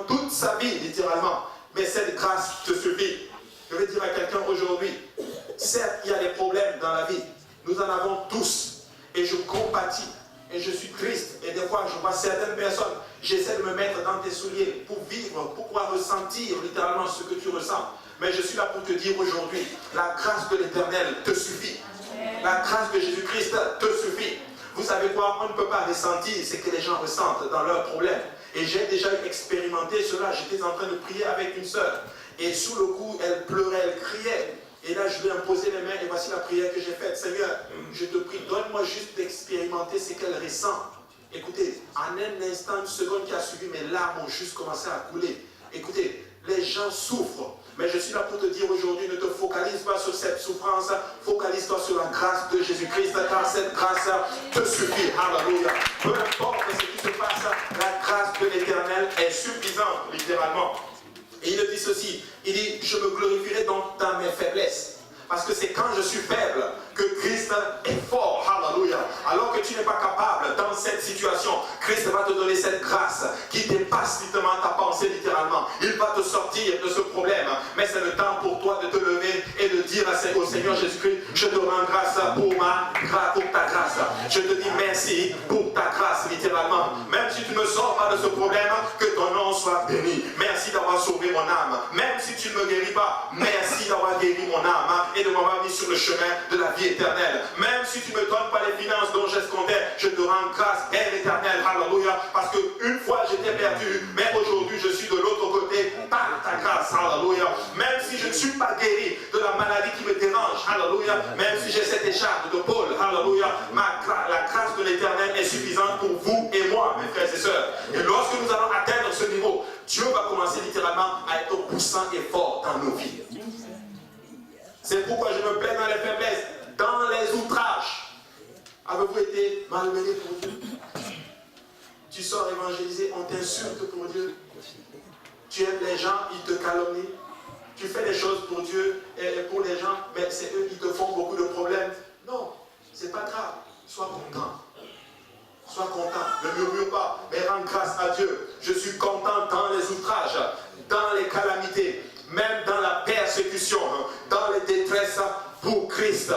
Speaker 1: toute sa vie littéralement. Mais cette grâce te suffit. Je vais dire à quelqu'un aujourd'hui, certes il y a des problèmes dans la vie. Nous en avons tous. Et je compatis. Et je suis triste. Et des fois je vois certaines personnes, j'essaie de me mettre dans tes souliers pour vivre, pour pouvoir ressentir littéralement ce que tu ressens. Mais je suis là pour te dire aujourd'hui, la grâce de l'Éternel te suffit. La grâce de Jésus-Christ te suffit. Vous savez quoi? On ne peut pas ressentir ce que les gens ressentent dans leurs problèmes. Et j'ai déjà expérimenté cela. J'étais en train de prier avec une sœur. Et sous le coup, elle pleurait, elle criait. Et là, je lui ai imposé les mains et voici la prière que j'ai faite. Seigneur, je te prie, donne-moi juste d'expérimenter ce qu'elle ressent. Écoutez, en un instant, une seconde qui a suivi, mes larmes ont juste commencé à couler. Écoutez, les gens souffrent. Mais je suis là pour te dire aujourd'hui, ne te focalise pas sur cette souffrance, focalise-toi sur la grâce de Jésus-Christ, car cette grâce te suffit. Alléluia. Peu importe ce qui se passe, la grâce de l'Éternel est suffisante, littéralement. Et il dit ceci, il dit, je me glorifierai donc dans mes faiblesses. Parce que c'est quand je suis faible que Christ est fort. Alléluia. Alors que tu n'es pas capable dans cette situation, Christ va te donner cette grâce qui dépasse littéralement ta pensée littéralement. Il va te sortir de ce problème. Mais c'est le temps pour toi de te lever et de dire au Seigneur Jésus-Christ, je te rends grâce pour ta grâce. Je te dis merci pour ta grâce littéralement. Même si tu ne sors pas de ce problème, que ton nom soit béni. Merci d'avoir sauvé mon âme. Même si tu ne me guéris pas, merci d'avoir guéri mon âme et de m'avoir mis sur le chemin de la vie éternelle. Même si tu ne me donnes pas les finances dont j'escomptais, je te rends grâce, Père éternel, alléluia, parce qu'une fois j'étais perdu, mais aujourd'hui je suis de l'autre côté par ta grâce, alléluia. Même si je ne suis pas guéri de la maladie qui me dérange, alléluia, même si j'ai cette écharpe de Paul, alléluia, la grâce de l'éternel est suffisante pour vous et moi, mes frères et sœurs. Et lorsque nous allons atteindre ce niveau, Dieu va commencer littéralement à être puissant et fort dans nos vies. C'est pourquoi je me plais dans les faiblesses, dans les outrages. Avez-vous été malmené pour Dieu? Tu sors évangéliser, on t'insulte pour Dieu. Tu aimes les gens, ils te calomnient. Tu fais des choses pour Dieu et pour les gens, mais c'est eux qui te font beaucoup de problèmes. Non, c'est pas grave. Sois content. Sois content. Ne murmure pas, mais rends grâce à Dieu. Je suis content dans les outrages, dans les calamités, même dans la persécution, dans les détresses pour Christ.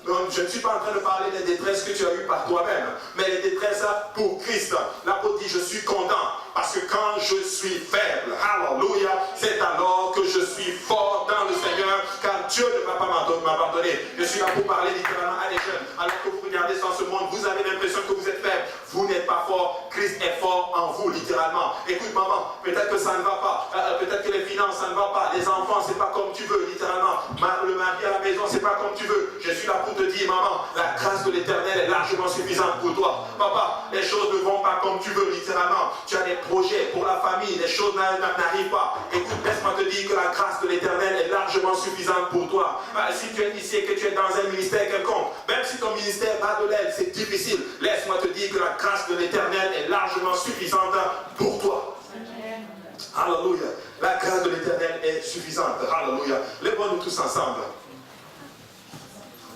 Speaker 1: Donc, je ne suis pas en train de parler des détresses que tu as eues par toi-même, mais les détresses pour Christ. L'apôtre dit, je suis content, parce que quand je suis faible, alléluia, c'est alors que je suis fort dans le Seigneur, car Dieu ne va pas m'abandonner. Je suis là pour parler littéralement à des jeunes. Alors que vous regardez dans ce monde, vous avez l'impression que vous êtes faible. Vous n'êtes pas fort, Christ est fort en en vous, littéralement. Écoute, maman, peut-être que ça ne va pas. Peut-être que les finances, ça ne va pas. Les enfants, c'est pas comme tu veux, littéralement. Le mari à la maison, c'est pas comme tu veux. Je suis là pour te dire, maman, la grâce de l'Éternel est largement suffisante pour toi. Papa, les choses ne vont pas comme tu veux, littéralement. Tu as des projets pour la famille, les choses n'arrivent pas. Écoute, laisse-moi te dire que la grâce de l'Éternel est largement suffisante pour toi. Si tu es ici et que tu es dans un ministère quelconque, même si ton ministère bat de l'aile, c'est difficile. Laisse-moi te dire que la grâce de l'Éternel est largement suffisante pour toi. Alléluia. La grâce de l'Éternel est suffisante. Alléluia. Lève-nous tous ensemble.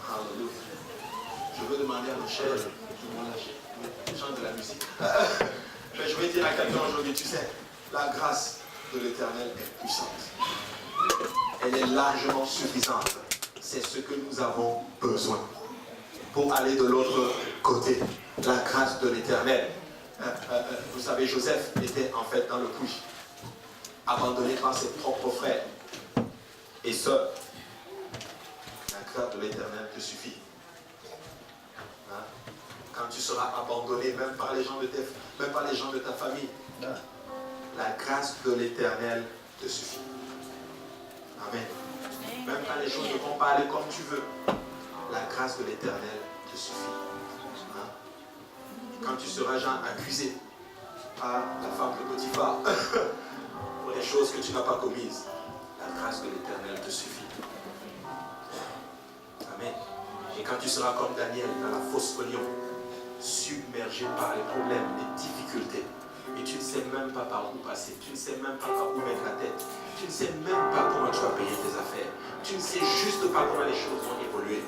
Speaker 1: Alléluia. Je veux demander à nos chers, les gens de la musique. Je vais dire à quelqu'un aujourd'hui, tu sais, la grâce de l'Éternel est puissante. Elle est largement suffisante. C'est ce que nous avons besoin pour aller de l'autre côté. La grâce de l'Éternel. Vous savez, Joseph était en fait dans le puits, abandonné par ses propres frères et sœurs. La grâce de l'Éternel te suffit. Hein? Quand tu seras abandonné même par les gens de ta famille, la grâce de l'Éternel te suffit. Amen. Même quand les choses ne vont pas aller comme tu veux, la grâce de l'Éternel te suffit. Hein? Quand tu seras accusé par la femme de Potiphar pour les choses que tu n'as pas commises, la grâce de l'Éternel te suffit. Amen. Et quand tu seras comme Daniel dans la fosse au lion, submergé par les problèmes, les difficultés, et tu ne sais même pas par où passer, tu ne sais même pas par où mettre la tête, tu ne sais même pas comment tu vas payer tes affaires, tu ne sais juste pas comment les choses vont évoluer,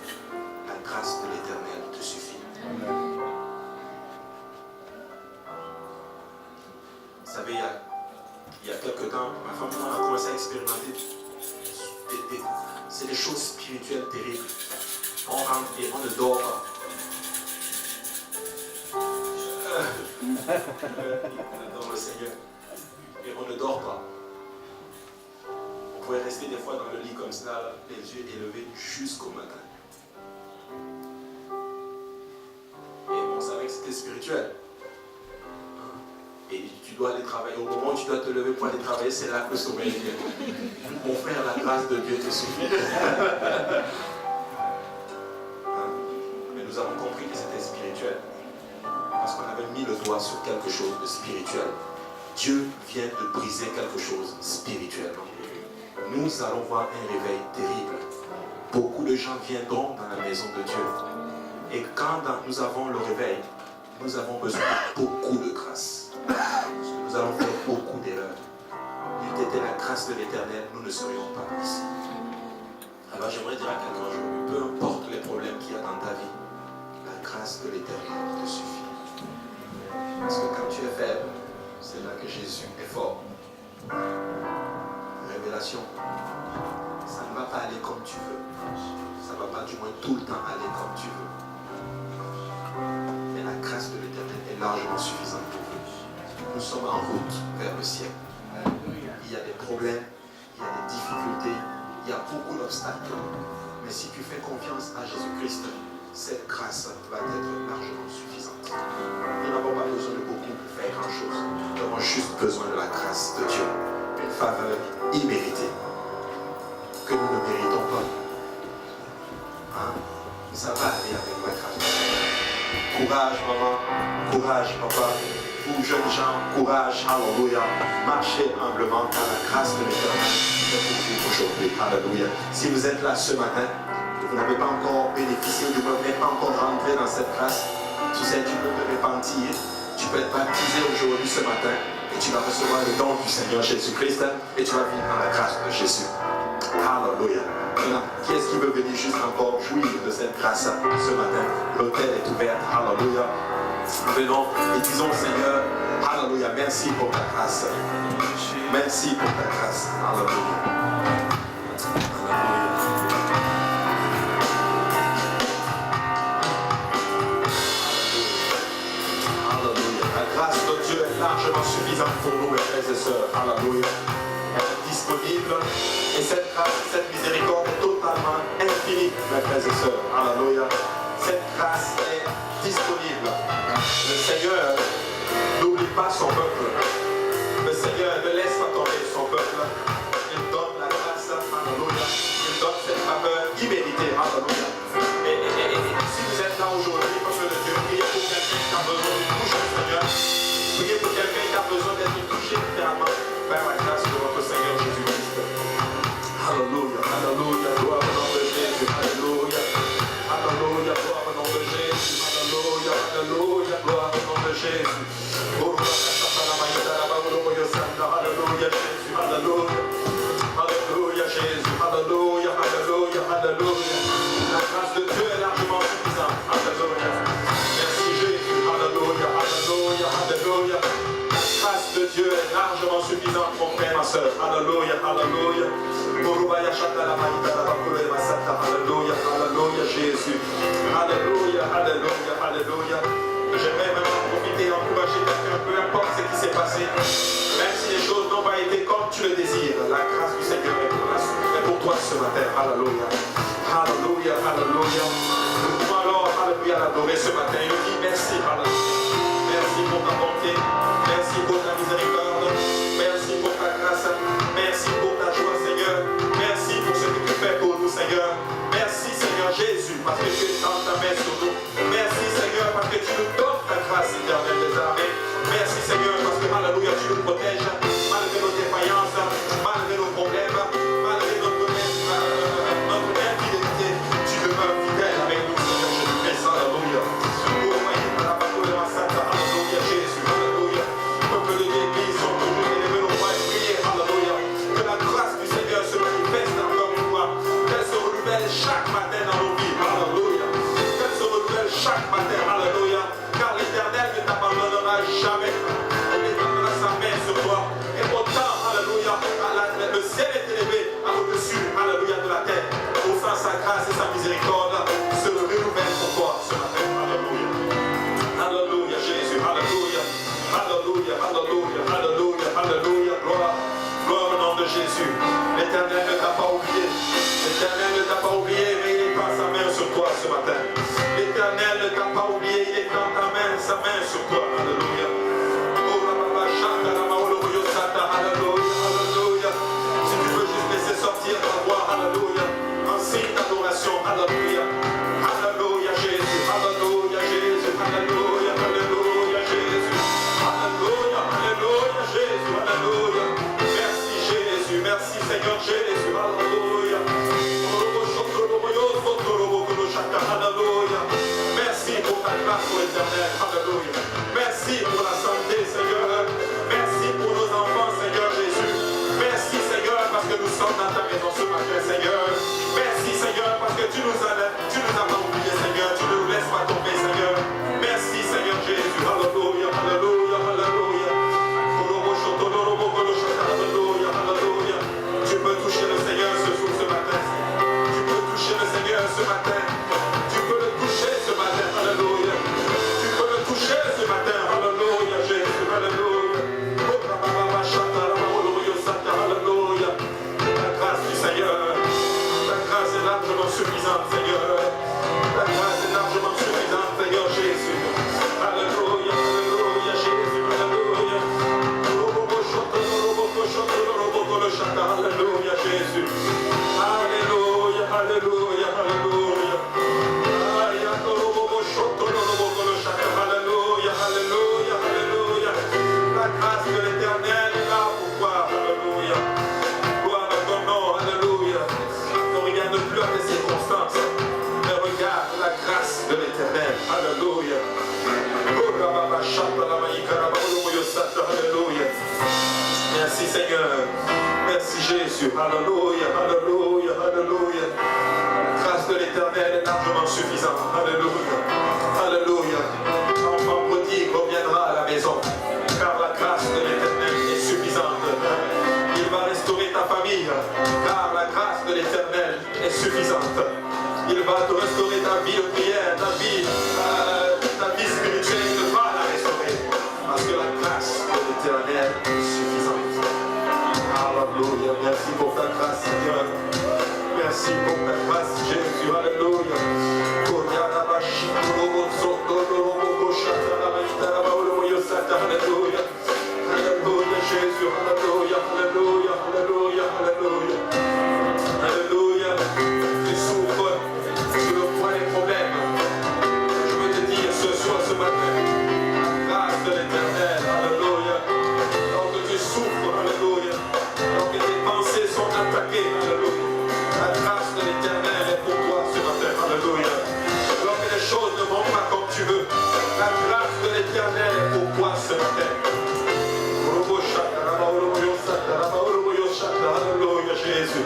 Speaker 1: la grâce de l'Éternel te suffit. Amen. Vous savez, il y a quelques temps, ma femme et moi a commencé à expérimenter c'est des choses spirituelles terribles. On rentre et on ne dort pas. Dans le Seigneur. Et on ne dort pas. On pouvait rester des fois dans le lit comme ça, les yeux élevés jusqu'au matin. Et on savait que c'était spirituel. Et tu dois aller travailler. Au moment où tu dois te lever pour aller travailler, c'est là que le sommeil vient. Mon frère, la grâce de Dieu te suffit. Mais nous avons compris que c'était spirituel. Parce qu'on avait mis le doigt sur quelque chose de spirituel. Dieu vient de briser quelque chose spirituellement. Nous allons voir un réveil terrible. Beaucoup de gens viendront dans la maison de Dieu. Et quand nous avons le réveil, nous avons besoin de beaucoup de grâce. Parce que nous allons faire beaucoup d'erreurs. Il était la grâce de l'Éternel, nous ne serions pas ici. Alors j'aimerais dire à quelqu'un aujourd'hui, peu importe les problèmes qu'il y a dans ta vie, la grâce de l'Éternel te suffit. Parce que quand tu es faible, c'est là que Jésus est fort. Révélation, ça ne va pas aller comme tu veux. Ça ne va pas du moins tout le temps aller comme tu veux. Mais la grâce de l'Éternel est largement suffisante pour vous. Nous sommes en route vers le ciel. Il y a des problèmes, il y a des difficultés, il y a beaucoup d'obstacles. Mais si tu fais confiance à Jésus-Christ, cette grâce va être largement suffisante. Nous n'avons pas besoin de beaucoup pour faire grand-chose. Nous avons juste besoin de la grâce de Dieu. Une faveur imméritée que nous ne méritons pas. Hein? Ça va aller avec la grâce. Courage, maman. Courage, papa. Vous, jeunes gens, courage. Alléluia. Marchez humblement par la grâce de l'Éternel pour vous aujourd'hui. Alléluia. Si vous êtes là ce matin, vous n'avez pas encore bénéficié, ou du moins vous n'êtes pas encore rentré dans cette grâce, tu sais, tu peux te repentir, tu peux être baptisé aujourd'hui ce matin, et tu vas recevoir le don du Seigneur Jésus-Christ, et tu vas vivre dans la grâce de Jésus. Alléluia. Maintenant, qui est-ce qui veut venir juste encore jouir de cette grâce ce matin? L'autel est ouvert. Alléluia. Venons et disons au Seigneur, Alléluia, merci pour ta grâce. Merci pour ta grâce. Alléluia. Alléluia. La grâce de Dieu est largement suffisante pour nous, mes frères et sœurs. Alléluia. Elle est disponible. Et cette grâce, cette miséricorde est totalement infinie, mes frères et sœurs. Alléluia. Cette grâce est disponible. Le Seigneur n'oublie n'oublie pas son peuple. Le Seigneur ne laisse pas tomber son peuple. Il donne la grâce, alléluia. Il donne cette faveur imméritée, alléluia. Et si vous êtes là aujourd'hui, peuple de Dieu, priez pour quelqu'un qui a besoin d'une touche du Seigneur. Priez pour quelqu'un qui a besoin d'être touché littéralement par la grâce de votre Seigneur Jésus-Christ. Alléluia, alléluia, gloire au nom de Jésus, alléluia. Alléluia, gloire au nom de Jésus, alléluia, alléluia, gloire au nom de Jésus. Alléluia, Jésus, alléluia. Alléluia, Jésus, alléluia, alléluia, alléluia. La grâce de Dieu est largement suffisante. Alléluia. Merci Jésus, alléluia, alléluia, alléluia. La grâce de Dieu est largement suffisante, mon frère, ma soeur. Alléluia, alléluia. Alléluia, alléluia, Jésus. Alléluia, alléluia, alléluia. J'aimerais vraiment profiter et encourager quelqu'un, peu importe ce qui s'est passé. Même si les choses n'ont pas été comme tu le désires, la grâce du Seigneur est pour toi ce matin. Alléluia. Alléluia, alléluia. Nous pouvons alors, alléluia, l'adorer ce matin. Il nous dit merci, alléluia. Merci pour ta bonté. Merci pour ta miséricorde. Merci pour ta grâce. Merci pour ta joie, Seigneur. Merci pour ce que tu fais pour nous, Seigneur. Merci, Seigneur Jésus, parce que tu es dans ta main sur nous. Merci, Seigneur, parce que tu nous donnes ta grâce éternelle des armées. Merci, Seigneur, parce que, alléluia, tu nous protèges malgré nos défaillances, malgré nos problèmes, malgré notre infidélité. Tu demeures fidèle avec nous, Seigneur Jésus-Christ. Alléluia. Alléluia, Jésus. Alléluia. Peuple de l'Église, on peut nous élever nos voix et prier. Alléluia. Que la grâce du Seigneur se manifeste encore une fois. Qu'elle se renouvelle chaque matin dans nos vies. Alléluia. Qu'elle se renouvelle chaque matin. Alléluia. Car l'Éternel ne t'abandonnera jamais. Il étendra sa main sur toi. Et pourtant, alléluia, le ciel est élevé au-dessus, alléluia, de la terre. Offrant sa grâce et sa miséricorde se renouvelle pour toi ce matin. Alléluia. Alléluia, Jésus. Alléluia. Alléluia, alléluia, alléluia, alléluia. Gloire. Gloire au nom de Jésus. L'Éternel ne t'a pas oublié. L'Éternel ne t'a pas oublié, mais il étend sa main sur toi ce matin. L'Éternel ne t'a pas oublié, il étend sa main sur toi. Alléluia. Alléluia. Si tu veux juste laisser sortir ta voix, alléluia, en signe d'adoration, alléluia. Alléluia, Jésus. Alléluia, Jésus. Alléluia, alléluia, Jésus. Alléluia, alléluia, Jésus. Alléluia. Merci, Jésus. Merci, Seigneur Jésus. Alléluia. Alléluia. Merci pour ta grâce, ô Éternel. Alléluia. Merci pour la santé, Seigneur. Merci pour nos enfants, Seigneur Jésus. Merci, Seigneur, parce que nous sommes dans ta maison ce matin, Seigneur. Merci, Seigneur, parce que tu nous as pas oubliés, Seigneur. Tu ne nous laisses pas tomber, Seigneur. Merci, Seigneur Jésus. Alléluia, alléluia, alléluia. Alléluia, alléluia. Tu peux toucher le Seigneur ce jour, ce matin. Tu peux toucher le Seigneur ce matin. Tu peux le toucher ce matin. Alléluia. Tu peux le toucher ce matin. Alléluia, Jésus. Alléluia. Alléluia. La grâce du Seigneur. La grâce est largement suffisante, Seigneur. La grâce est largement suffisante, Seigneur Jésus. Alléluia. Alléluia, Jésus. Alléluia. Alléluia, Jésus. Alléluia, alléluia, alléluia. Alléluia, alléluia, alléluia. La grâce de l'Éternel est là pour toi. Alléluia. Gloire à ton nom. Alléluia. Ne regarde plus à tes circonstances, mais regarde la grâce de l'Éternel. Alléluia. Alléluia. Merci Seigneur. Merci Jésus. Alléluia. Alléluia. Alléluia. La grâce de l'Éternel est largement suffisante. Alléluia. Alléluia. L'enfant prodigue reviendra à la maison, car la grâce de l'Éternel est suffisante. Il va restaurer ta famille, car la grâce de l'Éternel est suffisante. Il va te restaurer ta vie de prière, ta vie spirituelle, il va la restaurer, parce que la grâce de l'Éternel est suffisante. Alléluia. Merci pour ta grâce, Seigneur. merci pour ta grâce, Jésus. Alléluia. Alléluia. Alléluia, Jésus. Alléluia. Alléluia. Alléluia. Alléluia. Alléluia. Tu souffres sur le poids des problèmes. Je veux te dire ce soir, ce matin, la grâce de l'Éternel. Alléluia. Alors que tu souffres, alléluia. Alors que tes pensées sont attaquées, alléluia. La grâce de l'Éternel est pour toi ce matin, alléluia. Alors que les choses ne vont pas comme tu veux, la grâce de l'Éternel est pour toi ce matin. Alléluia Jésus.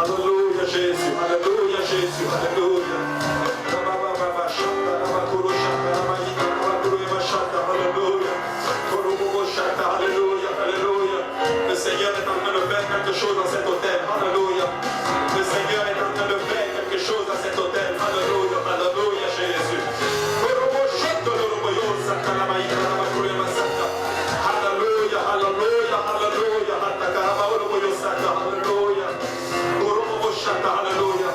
Speaker 1: Alléluia Jésus. Alléluia Jésus. Alléluia. Alléluia. Alléluia. Le Seigneur est en train de faire quelque chose dans cet hôtel. Alléluia. Le Seigneur est en train de faire quelque chose dans cet hôtel. Alléluia. Alléluia Jésus. Alléluia. Alléluia. Alléluia. Alléluia.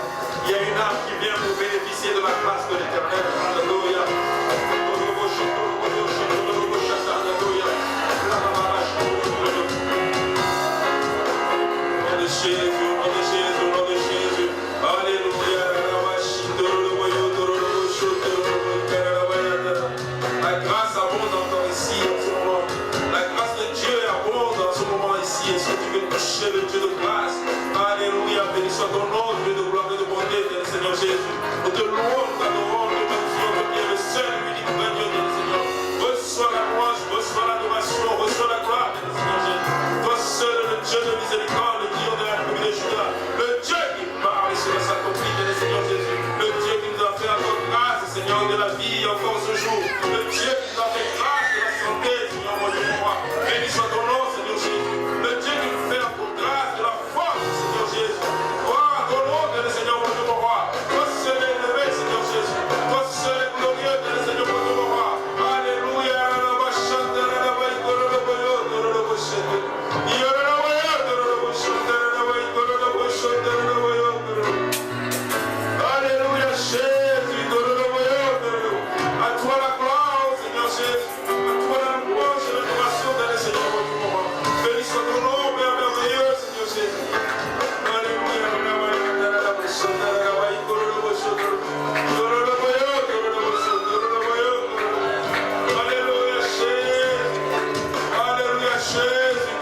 Speaker 1: Il y a une âme qui vient pour bénéficier de la grâce de l'Éternel. Alléluia. Nom de Jésus, nom de Jésus, nom de Jésus. Alléluia. La grâce abonde encore ici en ce moment. La grâce de Dieu abonde en ce moment ici. Est-ce que tu veux toucher le Dieu de grâce? Alléluia. Béni soit ton nom, Dieu de gloire et de bonté, Seigneur Jésus. Nous te louons, nous t'adorons, nous te bénissons, tu es le seul et unique vrai Dieu, Seigneur. Reçois la louange, reçois l'adoration, reçois la gloire, Seigneur Jésus. Toi seul, le Dieu de miséricorde, le Dieu de la tribu de Juda, le Dieu qui parle et cela s'accomplit, Seigneur Jésus. Le Dieu qui nous a fait encore grâce, Seigneur, de la vie encore ce jour. Le Dieu qui nous a fait grâce de la santé, Seigneur, mon Dieu, mon roi. Béni soit ton nom, Seigneur Jésus. Le Dieu qui nous fait encore grâce de la force, Seigneur Jésus. Gloire à ton nom, Seigneur, mon Dieu, mon roi. Toi seul est élevé, Seigneur Jésus. Toi seul est glorieux, Seigneur, mon Dieu, mon roi. Alléluia. Alléluia, Jésus. À toi la gloire, Seigneur Jésus. À toi la louange et l'adoration, Seigneur, mon Dieu, mon roi. Béni soit ton nom, Père merveilleux, Seigneur Jésus. Alléluia. Alléluia, Jésus. Alléluia, Jésus.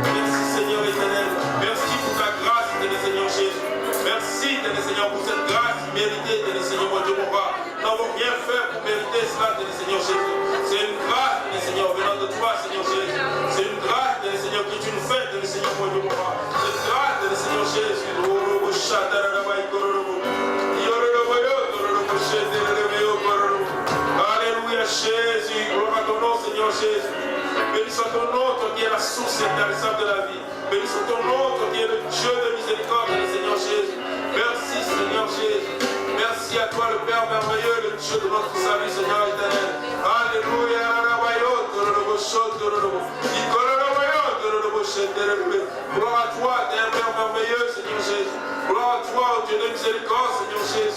Speaker 1: Merci, Seigneur éternel. Merci pour ta grâce, Seigneur Jésus. Merci, Seigneur, pour cette grâce méritée, Seigneur, mon Dieu, mon roi. Nous n'avons rien fait pour mériter cela, Seigneur Jésus. C'est une grâce, Seigneur, venant de toi, Seigneur Jésus. C'est une grâce, Seigneur, que tu nous fais, Seigneur, mon Dieu, mon roi. C'est une grâce, Seigneur Jésus. Alléluia, Jésus. Gloire à ton nom, Seigneur Jésus. Béni soit ton nom, toi qui es la source intarissable de la vie. Béni soit ton nom, toi qui es le Dieu de miséricorde, Seigneur Jésus. Merci, Seigneur Jésus. Merci à toi, le Père merveilleux, le Dieu de notre salut, Seigneur éternel. Alléluia. Gloire à toi, Père merveilleux, Seigneur Jésus. Gloire à toi, Dieu de miséricorde, Seigneur Jésus.